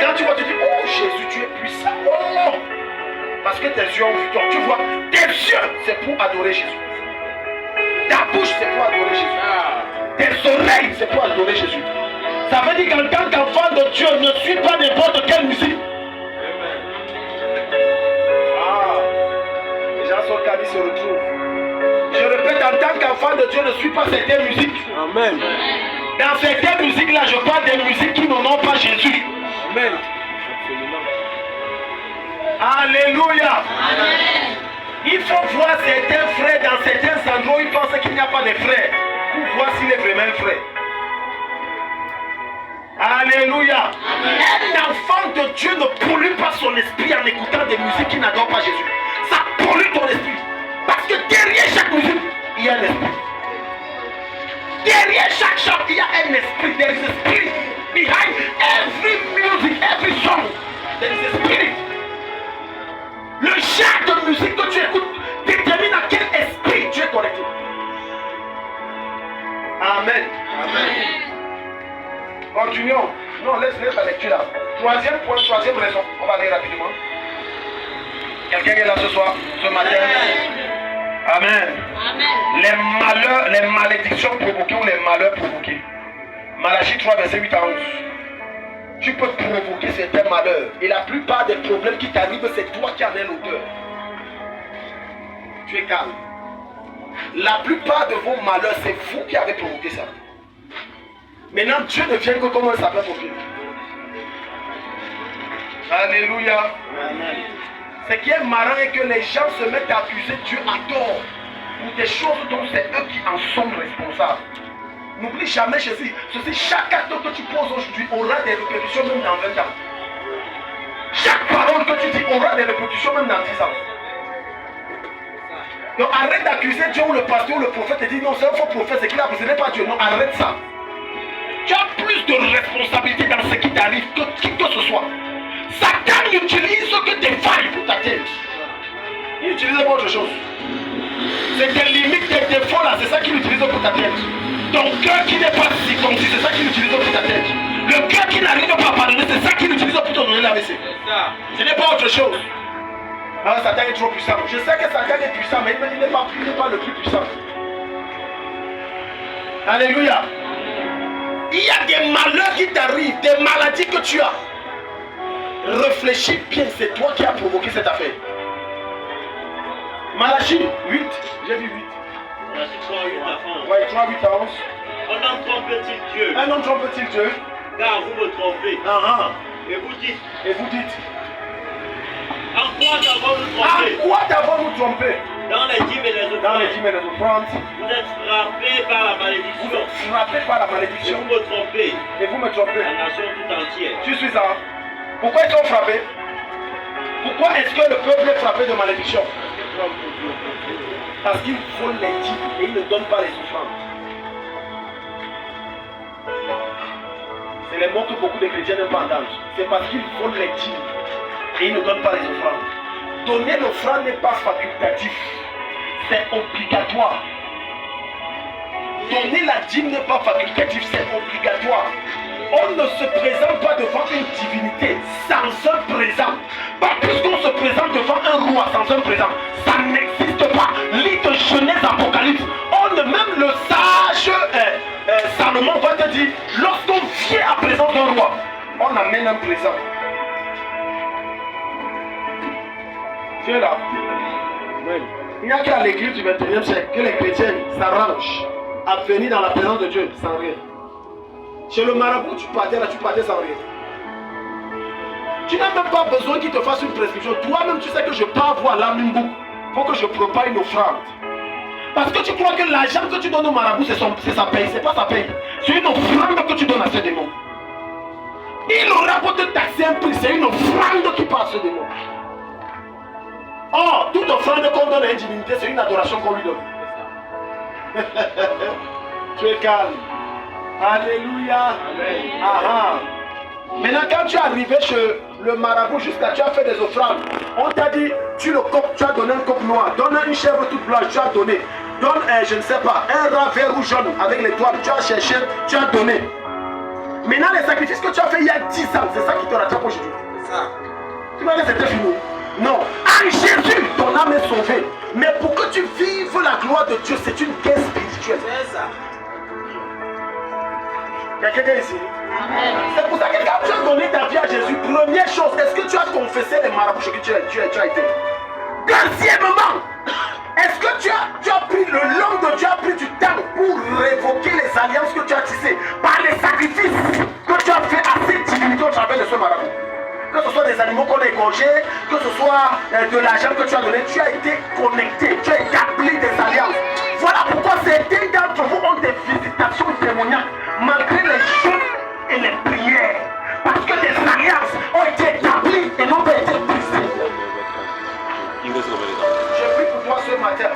Quand tu vois, tu dis, oh Jésus, tu es puissant. Oh, parce que tes yeux ont vu. Donc tu vois, tes yeux, c'est pour adorer Jésus. Ta bouche, c'est pour adorer Jésus. Tes oreilles, c'est pour adorer Jésus. Ça veut dire qu'en tant qu'enfant de Dieu, ne suis pas n'importe quelle musique. Les gens sont calés, se retrouvent. Je répète, en tant qu'enfant de Dieu, ne suis pas certaines musiques. Amen. Dans certaines musiques-là, je parle des musiques qui n'ont pas Jésus. Amen. Alléluia. Amen. Il faut voir certains frères dans certains endroits où ils pensent qu'il n'y a pas de frères. Pour voir s'il est vraiment un frère. Alléluia. Amen. Un enfant de Dieu ne pollue pas son esprit en écoutant des musiques qui n'adorent pas Jésus. Ça pollue ton esprit. Parce que derrière chaque musique, il y a un esprit. Derrière chaque chant, il y a un esprit. There is a spirit. Behind every music, every song, there is a spirit. Le genre de musique que tu écoutes détermine à quel esprit tu es connecté. Amen. Amen. Continuons. Non, laisse la lecture là. Troisième point, troisième raison. On va aller rapidement. Quelqu'un est là ce soir, ce matin. Amen. Amen. Les malheurs, les malédictions provoquées ou les malheurs provoqués. Malachie 3, verset 8 à 11. Tu peux provoquer certains malheurs. Et la plupart des problèmes qui t'arrivent, c'est toi qui en es l'auteur. Tu es calme. La plupart de vos malheurs, c'est vous qui avez provoqué ça. Maintenant, Dieu ne vient que comme un sapeur-pompier. Alléluia. Amen. Ce qui est marrant est que les gens se mettent à accuser Dieu à tort pour des choses dont c'est eux qui en sont responsables. N'oublie jamais ceci. Chaque acte que tu poses aujourd'hui aura des répercussions même dans 20 ans. Chaque parole que tu dis aura des répercussions même dans 10 ans. Donc arrête d'accuser Dieu ou le pasteur ou le prophète et dis non, c'est un faux prophète, c'est qu'il a brisé, pas Dieu. Non, arrête ça. Tu as plus de responsabilité dans ce qui t'arrive que qui que ce soit. Satan n'utilise que des failles pour ta tête. Il n'utilise pas autre chose. C'est tes limites, tes défauts là, c'est ça qu'il utilise pour ta tête. Ton cœur qui n'est pas circoncis, c'est ça qu'il utilise pour ta tête. Le cœur qui n'arrive pas à pardonner, c'est ça qu'il utilise pour te donner la WC. Ce n'est pas autre chose. Ah, Satan est trop puissant. Je sais que Satan est puissant, mais il n'est pas le plus puissant. Alléluia. Il y a des malheurs qui t'arrivent, des maladies que tu as. Réfléchis bien, c'est toi qui as provoqué cette affaire. Malachie 8, j'ai vu 8. Malachie 3, 8 à 11. Oui, 3, 8 à 11. Un homme trompe-t-il Dieu? Un homme trompe-t-il Dieu? Car vous me trompez. Et vous dites. En quoi t'avons-nous trompé? En quoi t'avons-nous trompé? Dans les dîmes et les offrandes. Dans les dîmes et les offrandes. Vous êtes frappés par la malédiction. Vous êtes frappés par la malédiction. Et vous me trompez. Et vous me trompez. La nation tout entière. Tu suis ça. Pourquoi ils sont frappés? Pourquoi est-ce que le peuple est frappé de malédiction? Parce qu'ils volent les dîmes et ils ne donnent pas les offrandes. les mots que beaucoup de chrétiens n'aiment pas entendre. C'est parce qu'ils volent les dîmes et ils ne donnent pas les offrandes. Donner l'offrande n'est pas facultatif, c'est obligatoire. Donner la dîme n'est pas facultatif, c'est obligatoire. On ne se présente pas devant une divinité sans un présent. Pas puisqu'on se présente devant un roi sans un présent. Ça n'existe pas. Lis de Genèse Apocalypse. Même le sage Salomon va te dire, lorsqu'on vient à présence d'un roi, on amène un présent. Tu es là. Il n'y a qu'à l'église du 21e siècle que les chrétiens s'arrangent à venir dans la présence de Dieu sans rien. Chez le marabout, tu partais là, tu partais sans rien. Tu n'as même pas besoin qu'il te fasse une prescription. Toi-même, tu sais que je pars voir l'Amimbouk. Il faut que je prépare une offrande. Parce que tu crois que l'argent que tu donnes au marabout, c'est sa paye. C'est pas sa paye. C'est une offrande que tu donnes à ce démon. Il aura pour te taxer un prix. C'est une offrande qui passe à ce démon. Or, toute offrande qu'on donne à une divinité, c'est une adoration qu'on lui donne. Tu es calme. Alléluia. Aha. Maintenant, quand tu es arrivé chez le marabout, jusqu'à tu as fait des offrandes, on t'a dit, tu as donné un coq noir, donne une chèvre toute blanche, tu as donné. Donne, je ne sais pas, un rat vert ou jaune avec l'étoile, tu as cherché, tu as donné. Maintenant, les sacrifices que tu as fait il y a 10 ans, c'est ça qui te rattrape aujourd'hui. C'est ça. Tu m'as dit c'était fini. Non. En Jésus, ton âme est sauvée. Mais pour que tu vives la gloire de Dieu, c'est une guerre spirituelle. C'est ça. Il y a quelqu'un ici? C'est pour ça que quand tu as donné ta vie à Jésus, première chose, est-ce que tu as confessé les marabouts que tu as été? Deuxièmement, est-ce que tu as pris le long de Dieu, a pris du temps pour révoquer les alliances que tu as tissées par les sacrifices que tu as fait à ces divinités au travers de ce marabout? Que ce soit des animaux qu'on a égorgés, que ce soit de l'argent que tu as donné, tu as été connecté, tu as établi des alliances. Voilà pourquoi certains d'entre vous ont des visitations démoniaques, malgré les jeûnes et les prières. Parce que des alliances ont été établies et n'ont pas été brisées. Je prie pour toi ce matin.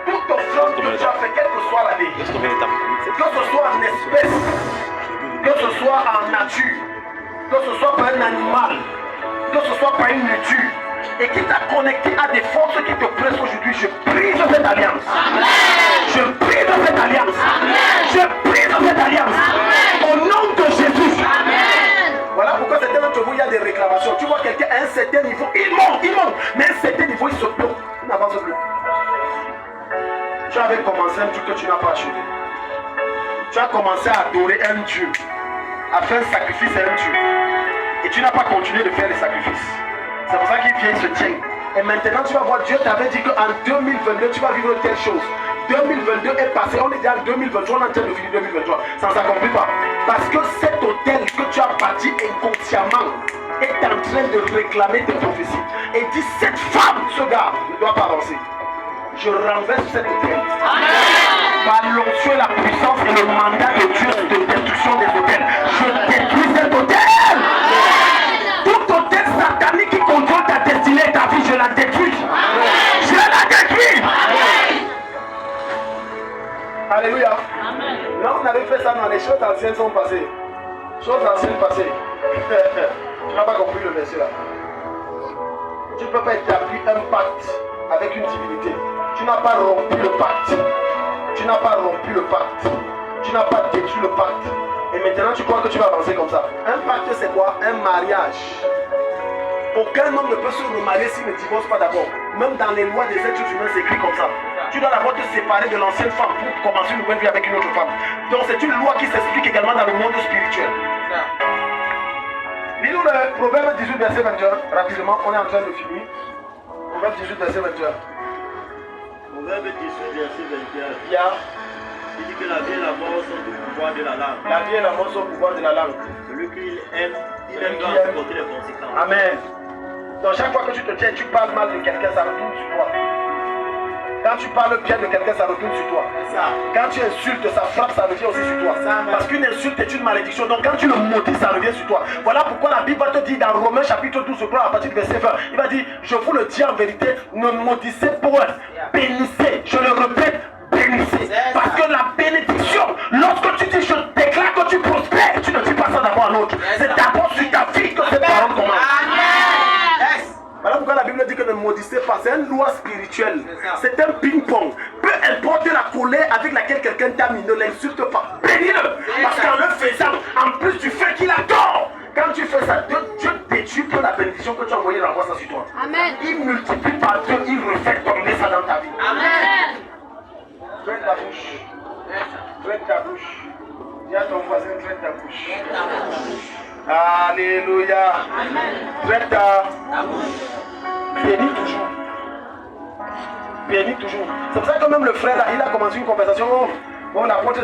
Toute offrande que tu as fait, quelle que soit l'année, que ce soit en espèce, que ce soit en nature, que ce soit par un animal, que ce soit par une nature, et qui t'a connecté à des forces qui te pressent aujourd'hui, je brise cette alliance. Amen. Je brise cette alliance. Amen. Je brise cette alliance. Amen. Au nom de Jésus. Amen. Voilà pourquoi certains d'entre vous, il y a des réclamations. Tu vois quelqu'un à un certain niveau, il monte, mais à un certain niveau, il se bloque. Il n'avance plus. Tu avais commencé un truc que tu n'as pas achevé. Tu as commencé à adorer un Dieu, à faire un sacrifice à un Dieu. Et tu n'as pas continué de faire les sacrifices. C'est pour ça qu'il vient, il se tient. Et maintenant tu vas voir, Dieu t'avait dit qu'en 2022 tu vas vivre telle chose. 2022 est passé, on est déjà en 2023, on est en train de finir 2023. Ça ne s'accomplit pas. Parce que cet hôtel que tu as bâti inconsciemment est en train de réclamer tes prophéties. Et dit, cette femme, ce gars, ne doit pas avancer. Je renverse cet hôtel. Par l'onction et la puissance et le mandat de Dieu de destruction des hôtels. Je détruis cet hôtel. Tout hôtel satanique qui contrôle ta destinée et ta vie, je la détruis. Je la détruis. Alléluia. Là, on avait fait ça dans les choses anciennes sont passées. Choses anciennes passées. Tu n'as pas compris le verset là. Tu ne peux pas établir un pacte avec une divinité. Tu n'as pas rompu le pacte. Tu n'as pas rompu le pacte. Tu n'as pas détruit le pacte. Et maintenant tu crois que tu vas avancer comme ça. Un pacte c'est quoi? Un mariage. Aucun homme ne peut se remarier s'il ne divorce pas d'abord. Même dans les lois des êtres humains c'est écrit comme ça. Tu dois d'abord te séparer de l'ancienne femme pour commencer une nouvelle vie avec une autre femme. Donc c'est une loi qui s'explique également dans le monde spirituel. Lis-nous le Proverbe 18 verset 21. Rapidement, on est en train de finir. Proverbe 18 verset 21. Proverbe 18 verset 21. Bien. Il dit que la vie et la mort sont au pouvoir de la langue. La vie et la mort sont au pouvoir de la langue. Celui qui aime, il doit supporter les conséquences. Amen. Donc chaque fois que tu te tiens, tu parles mal de quelqu'un, ça retourne sur toi. Quand tu parles bien de quelqu'un, ça retourne sur toi. Quand tu insultes, ça frappe, ça revient aussi sur toi. Parce qu'une insulte est une malédiction. Donc quand tu le maudis, ça revient sur toi. Voilà pourquoi la Bible va te dire dans Romains chapitre 12, je crois, à partir du verset 20, il va dire, je vous le dis en vérité, ne maudissez point, bénissez. Je le répète, bénissez. Parce que la bénédiction, lorsque tu dis, je déclare que tu prospères, maudissez pas. C'est une loi spirituelle. C'est un ping-pong. Peu importe la colère avec laquelle quelqu'un t'a mis, ne l'insulte pas. Bénis-le. Parce qu'en le faisant, en plus du fait qu'il a tort, quand tu fais ça, Dieu détruit la bénédiction que tu as envoyée dans la voie sur toi. Amen. Il multiplie par Dieu, il refait tomber ça dans ta vie. Amen. Traite ta bouche. Traite ta bouche. Dis à ton voisin, traite ta bouche. Alléluia. Traite ta bouche. Bénis toujours. Bénis toujours. C'est pour ça que même le frère là, il a commencé une conversation. Bon, l'apôtre,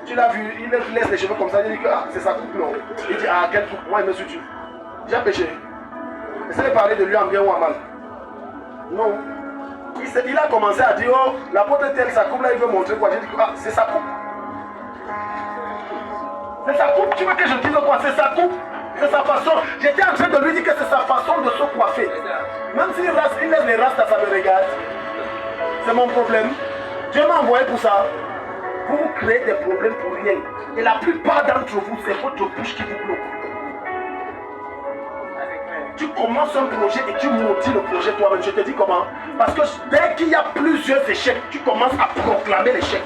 tu l'as vu, il laisse les cheveux comme ça, il dit que c'est sa coupe, non. Il dit, quelle coupe? Moi, il me suit. J'ai péché. Essaye de parler de lui en bien ou en mal. Non. Il a commencé à dire, oh, l'apôtre tel, sa coupe là, il veut montrer quoi. J'ai dit, c'est sa coupe. C'est sa coupe. Tu veux que je dise quoi? C'est sa coupe. C'est sa façon. J'étais en train de lui dire que c'est sa façon de se coiffer. Même s'il laisse les rastas, ça me regarde. C'est mon problème. Dieu m'a envoyé pour ça. Vous créez des problèmes pour rien. Et la plupart d'entre vous, c'est votre bouche qui vous bloque. Tu commences un projet et tu maudis le projet toi-même. Je te dis comment? Parce que dès qu'il y a plusieurs échecs, tu commences à proclamer l'échec.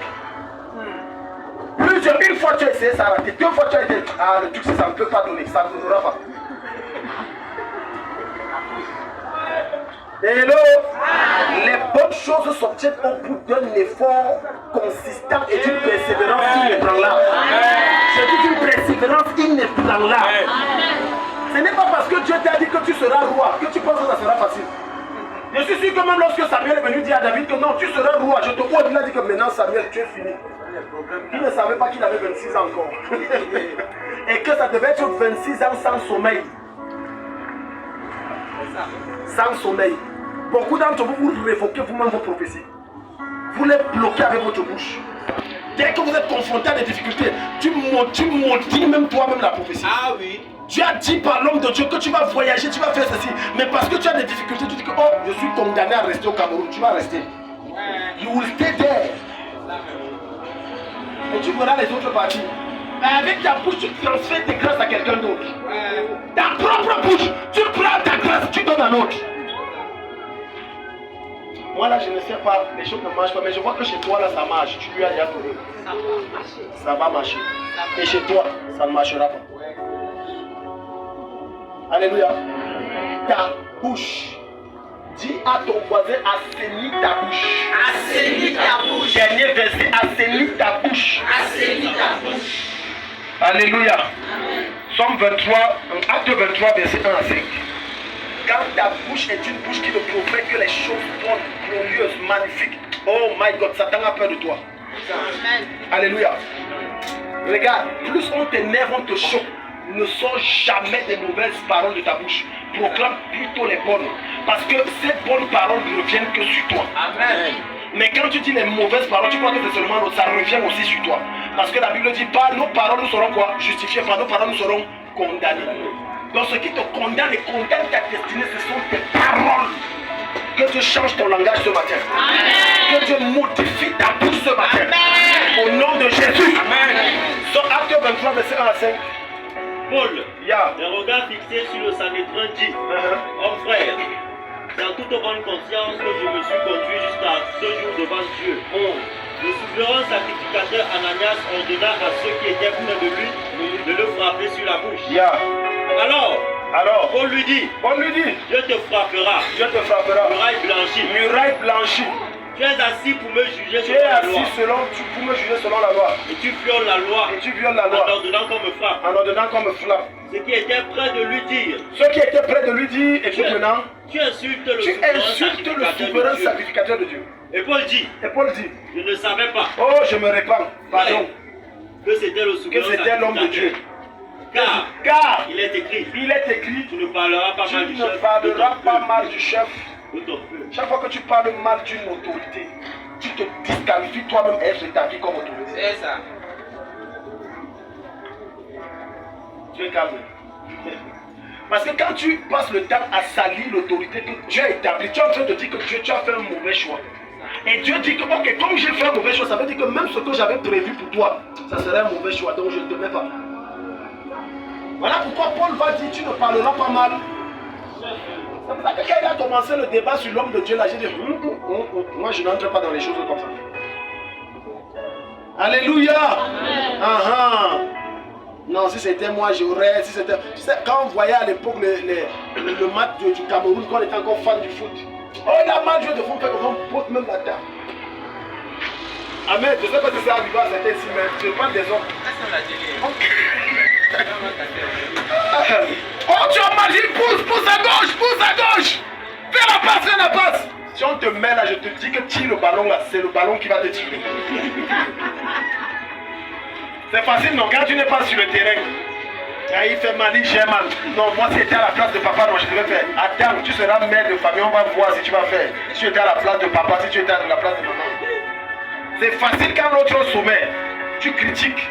Une fois tu as essayé, ça a raté. 2 fois tu as été, le truc ça ne peut pas donner, ça ne donnera pas. Hello. Les bonnes choses s'obtiennent au bout d'un effort consistant et d'une persévérance inébranlable. Je dis d'une persévérance inébranlable. Ce n'est pas parce que Dieu t'a dit que tu seras roi que tu penses que ça sera facile. Je suis sûr que même lorsque Samuel est venu dire à David que non, tu seras roi, je te vois, il a dit que maintenant Samuel, tu es fini. Il ne savait pas qu'il avait 26 ans encore. Et que ça devait être 26 ans sans sommeil. Sans sommeil. Beaucoup d'entre vous, vous révoquez vous-même vos prophéties. Vous les bloquez avec votre bouche. Dès que vous êtes confronté à des difficultés, tu maudis même toi-même la prophétie. Ah oui. Dieu a dit par l'homme de Dieu que tu vas voyager, tu vas faire ceci. Mais parce que tu as des difficultés, tu dis que oh, je suis condamné à rester au Cameroun. Tu vas rester. You will stay there. Et tu verras les autres parties. Mais avec ta bouche, tu transfères tes grâces à quelqu'un d'autre. Ta propre bouche, tu prends ta grâce, tu donnes à l'autre. Moi là, je ne sais pas, les choses ne marchent pas, mais je vois que chez toi là, ça marche. Tu lui as déjà donné. Ça va marcher. Et chez toi, ça ne marchera pas. Alléluia. Ta bouche. Dis à ton voisin, assainis ta bouche. Assainis ta bouche. Dernier verset, assainis ta bouche. Assainis ta bouche. Alléluia. Somme 23, acte 23, verset 1 à 5. Quand ta bouche est une bouche qui ne promet que les choses bonnes, glorieuses, magnifiques. Oh my God, Satan a peur de toi. Amen. Alléluia. Regarde, plus on t'énerve, on te choque. Ne sort jamais des mauvaises paroles de ta bouche. Proclame plutôt les bonnes. Parce que ces bonnes paroles ne reviennent que sur toi. Amen. Mais quand tu dis les mauvaises paroles, tu crois que c'est seulement l'autre, ça revient aussi sur toi. Parce que la Bible dit, par nos paroles nous serons quoi? Justifiés, par nos paroles nous serons condamnés. Donc ce qui te condamne et condamne ta destinée, ce sont tes paroles. Que Dieu change ton langage ce matin. Amen. Que Dieu modifie ta bouche ce matin. Amen. Au nom de Jésus. Amen. Sur acte 23, verset 1 à 5. Paul, le regard fixé sur le Sanhédrin dit, homme frère, c'est en toute bonne conscience que je me suis conduit jusqu'à ce jour devant Dieu. Le souverain sacrificateur Ananias ordonna à ceux qui étaient près de lui de le frapper sur la bouche. Alors, Paul lui dit, Dieu te frappera. Muraille blanchie. Tu es assis pour me juger selon la loi. Et tu violes la loi. En ordonnant qu'on me frappe. Ceux qui étaient près de lui dire. Écoute maintenant. Tu insultes le souverain sacrificateur de Dieu. Et Paul dit. Je ne savais pas. Oh, je me répands. Pardon. Que c'était le souverain l'homme de Dieu. Car il est écrit. Tu ne parleras pas mal du chef. Chaque fois que tu parles mal d'une autorité, tu te disqualifies toi-même à être établi comme autorité. C'est ça. Tu es calme. Parce que quand tu passes le temps à salir l'autorité que Dieu a établie, tu es en train de dire que tu as fait un mauvais choix. Et Dieu dit que, ok, comme j'ai fait un mauvais choix, ça veut dire que même ce que j'avais prévu pour toi, ça serait un mauvais choix, donc je ne te mets pas. Voilà pourquoi Paul va dire, tu ne parleras pas mal C'est pour ça que quand il a commencé le débat sur l'homme de Dieu, là, j'ai dit, moi je n'entre pas dans les choses comme ça. Alléluia. Non, si c'était moi, j'aurais. Si c'était... Tu sais, quand on voyait à l'époque le match du Cameroun, quand on était encore fan du foot, oh, il a mal joué de foot, on pose même la table. Amen. Je ne sais pas si c'est arrivé à certains ici, mais je parle des hommes. Oh, tu as mal, pousse à gauche. Fais la passe. Si on te met là, je te dis que tire le ballon là, c'est le ballon qui va te tirer. C'est facile, non? Quand tu n'es pas sur le terrain, il fait mal, il gère mal. Non, moi, si j'étais à la place de papa, non, je devais faire. Attends, tu seras mère de famille, on va voir si tu vas faire. Si tu étais à la place de papa, si tu étais à la place de maman. C'est facile quand l'autre est au sommet. Tu critiques.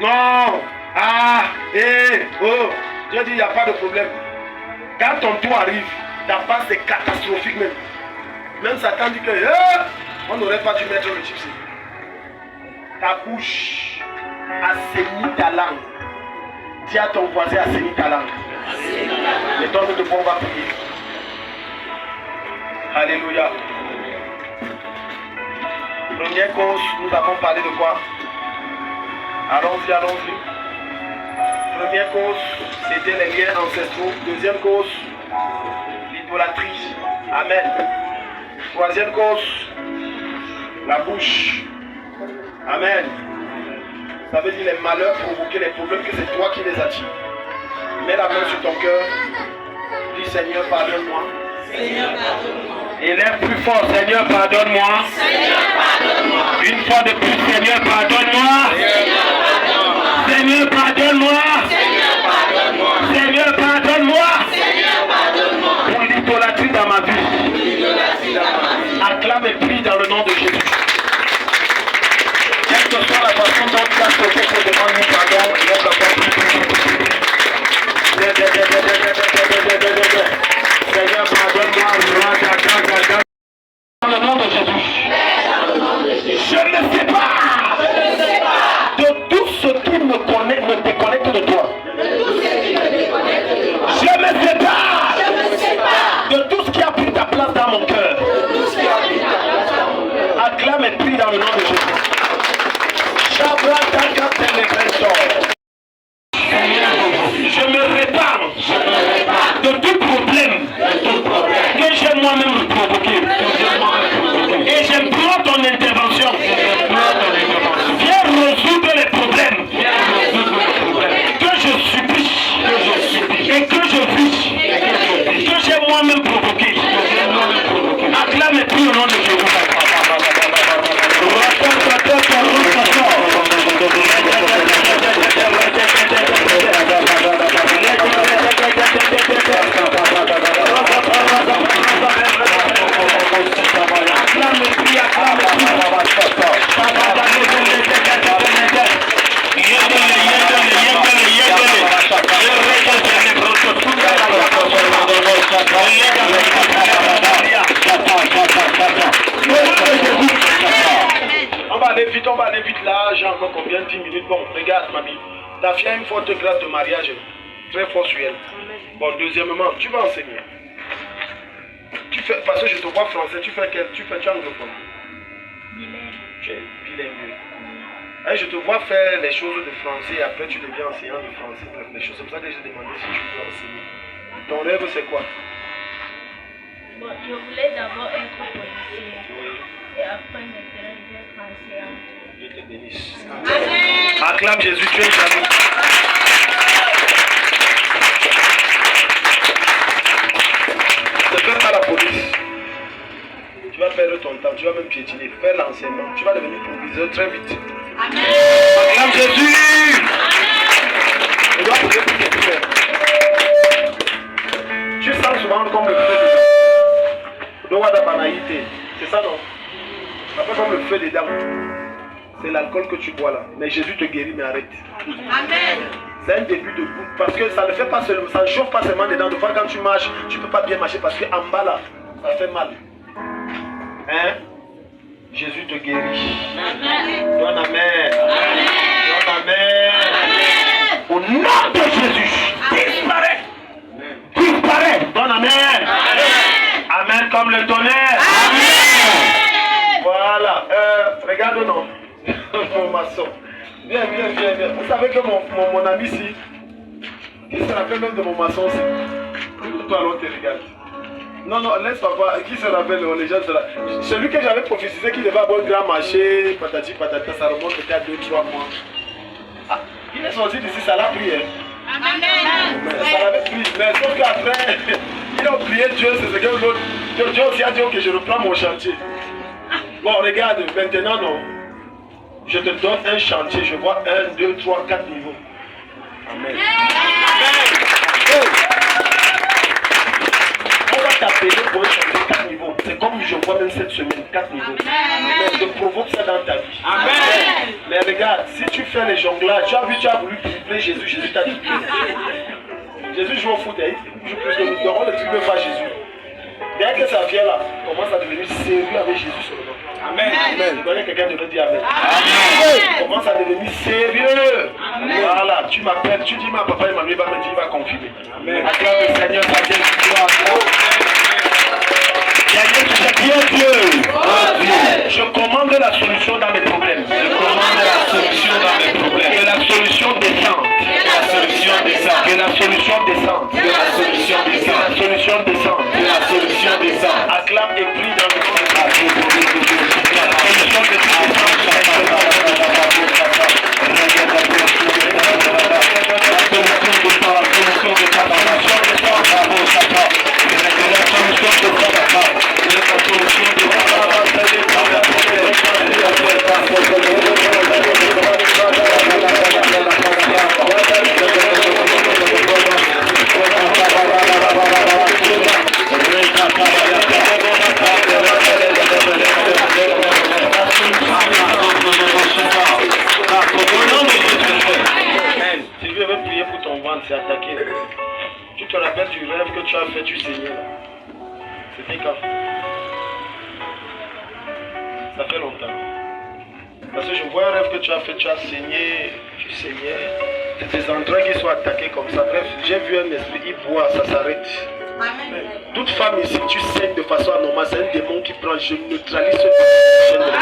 Non. Je dis, il n'y a pas de problème. Quand ton tour arrive, ta passe est catastrophique même. Même Satan dit que on n'aurait pas dû mettre le gypsy. Ta bouche assainit ta langue. Dis à ton voisin, assainis ta langue. Et toi, nous devons va prier. Alléluia. Première cause, nous avons parlé de quoi? Allons-y. Première cause, c'était les liens ancestraux. Deuxième cause, l'idolâtrie. Amen. Troisième cause, la bouche. Amen. Ça veut dire les malheurs provoqués, les problèmes, que c'est toi qui les attires. Mets la main sur ton cœur. Dis Seigneur, pardonne-moi. Seigneur, pardonne-moi. Élève plus fort, Seigneur, pardonne-moi. Seigneur, pardonne-moi. Une fois de plus, Seigneur, pardonne-moi. Seigneur, pardonne-moi. Seigneur, pardonne-moi. Seigneur, pardonne-moi. Seigneur, pardonne-moi. Seigneur, pardonne-moi. Pour l'idolâtrie dans ma vie. Acclame et prie dans le nom de Jésus. Quelle que soit la façon dont tu as sauté pour demander pardon, lève la voix. Seigneur, pardonne-moi. Dans le nom de Jésus. Je ne sais pas de tout ce qui me déconnecte de toi. Je me sépare de tout ce qui a pris ta place dans mon cœur. Acclame et prie dans le nom de Jésus. Je me répare de tout problème que j'ai moi-même provoqué. Et j'implore ton intervention. Viens résoudre les problèmes que je subis et que je vis, que j'ai moi-même provoqué. Acclame et prie au nom de Jésus. On va aller vite là, j'ai encore combien? 10 minutes. Bon, regarde mamie, ta fille a une forte grâce de mariage, très fort sur elle. Bon, deuxièmement, tu vas enseigner. Tu fais, parce que je te vois français, tu fais anglophone. Tu es bilingue. Et je te vois faire les choses de français et après tu deviens enseignant de français. Bref, les choses. C'est pour ça que j'ai demandé si tu peux enseigner. Ton rêve c'est quoi? Bon, je voulais d'abord être policier. Et après maintenant être enseignant. Dieu te bénisse. Amen. Acclame Jésus, tu es jaloux. Ne fais pas la police. Tu vas perdre ton temps, tu vas même piétiner. Fais l'enseignement. Tu vas devenir proviseur très vite. Amen. Acclame Jésus. Je dois poser plus de questions. Tu sens souvent comme le feu dedans. C'est ça non? Après comme le feu des dames. C'est l'alcool que tu bois là. Mais Jésus te guérit, mais arrête. Amen. C'est un début de goût. Parce que ça ne fait pas seulement, ça ne chauffe pas seulement dedans. De fois quand tu marches, tu ne peux pas bien marcher parce qu'en bas là, ça fait mal. Hein? Jésus te guérit. Amen. Donne amen. Amen. Donne amen. Amen. Au nom de Jésus, disparaît. Disparaît. Donne amen. comme le tonnerre. Amen. Voilà. Regarde, non. Mon maçon. Viens. Vous savez que mon ami ici, qui se rappelle même de mon maçon aussi. Toi, l'autre, te regarde. Non, laisse papa. Qui se rappelle, les gens là. Celui que j'avais prophétisé qui devait avoir un grand marché, patati patata, ça remonte peut-être à 2-3 mois. Ah, il est sorti d'ici, ça l'a pris. Amen. Ça l'avait pris, mais sauf qu'après, il a prié Dieu, c'est ce que l'autre. Dieu aussi a dit que je reprends mon chantier. Bon, regarde, maintenant, non. Je te donne un chantier, je vois 1, 2, 3, 4 niveaux. Amen. On va t'appeler pour un chantier 4 niveaux. C'est comme je vois même cette semaine, 4 niveaux. Mais je provoque ça dans ta vie. Amen. Mais regarde, si tu fais les jonglages, tu as voulu tripler Jésus, Jésus t'a triplé. Jésus joue au foot, il joue plus de nous. On ne triple pas Jésus. Dès que ça vient là, commence à devenir sérieux avec Jésus sur le nom. Amen. Amen. Je connais quelqu'un qui veut dire Amen. Amen. Commence à devenir sérieux. Amen. Voilà, tu m'appelles, tu dis ma papa Emmanuel va me dire, il va confirmer. Amen. Acclame le Seigneur, ça vient de toi. Dieu. Je commande la solution dans mes problèmes. Je commande la solution dans mes problèmes. Que la solution descende. Que la solution descende. Que la solution descende. Que la solution descende. Que la solution descende. Que la solution descende. Acclame et prie dans le nom de Dieu. La solution c'est attaqué. Tu te rappelles du rêve que tu as fait, tu saignais là. C'était quand? Ça fait longtemps. Parce que je vois un rêve que tu as fait, tu as saigné, tu saignais. C'est des entrailles qui sont attaquées comme ça. Bref, j'ai vu un esprit, il boit, ça s'arrête. Toute femme ici, tu saignes de façon anormale, c'est un démon qui prend, je neutralise ce démon.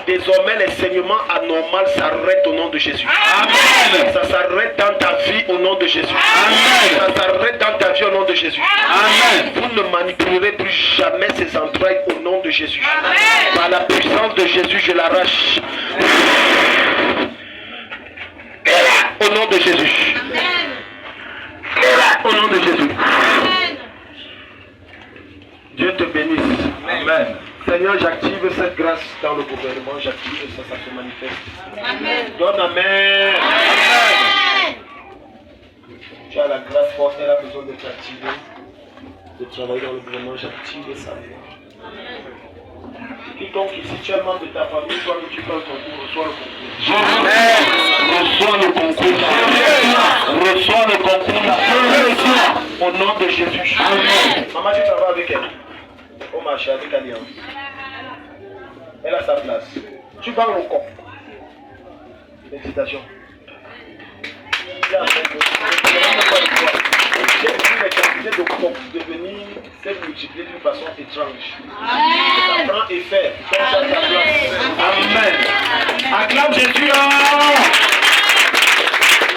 Désormais, les saignements anormaux s'arrêtent au nom de Jésus. Amen. Ça s'arrête dans ta vie au nom de Jésus. Amen. Ça s'arrête dans ta vie au nom de Jésus. Amen. Vous ne manipulerez plus jamais ces entrailles au nom de Jésus. Amen. Par la puissance de Jésus, je l'arrache. Au nom de Jésus. Amen. Au nom de Jésus. Amen. Dieu te bénisse. Amen. Seigneur, j'active cette grâce dans le gouvernement, j'active ça, ça se manifeste. Amen. Donne Amen. Amen. Tu as la grâce forte, elle a besoin de t'activer, de travailler dans le gouvernement, j'active ça. Quiconque ici, tu es membre de ta famille, toi que tu fais le concours, reçois le concours. Reçois le concours. Au nom de Jésus. Amen. Maman, tu travailles avec elle. Au marché avec Alliance. Elle a sa place. Tu vends le corps. Félicitations. J'ai vu les quantités de corps devenir s'être multipliées d'une façon étrange. Ça prend effet. Comme ça, sa place. Amen. Acclame Jésus.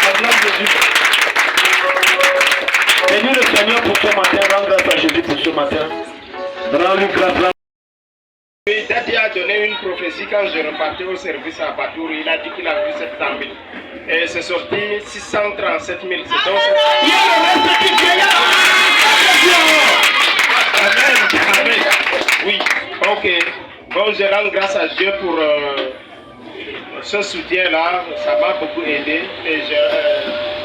Acclame Jésus. Bénis le Seigneur pour ce matin. Rends grâce à Jésus pour ce matin. Rends-lui grâce. Oui, Daddy a donné une prophétie quand je repartais au service à Batour. Il a dit qu'il a vu 700 000. Et c'est sorti 637 000. C'est donc 700 000. Amen. Oui, ok. Bon, je rends grâce à Dieu pour ce soutien-là. Ça m'a beaucoup aidé. Et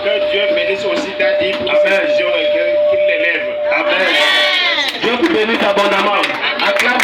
que Dieu bénisse aussi Daddy pour sa vision et qu'il l'élève. Amen. Dieu vous bénisse abondamment. Acclame.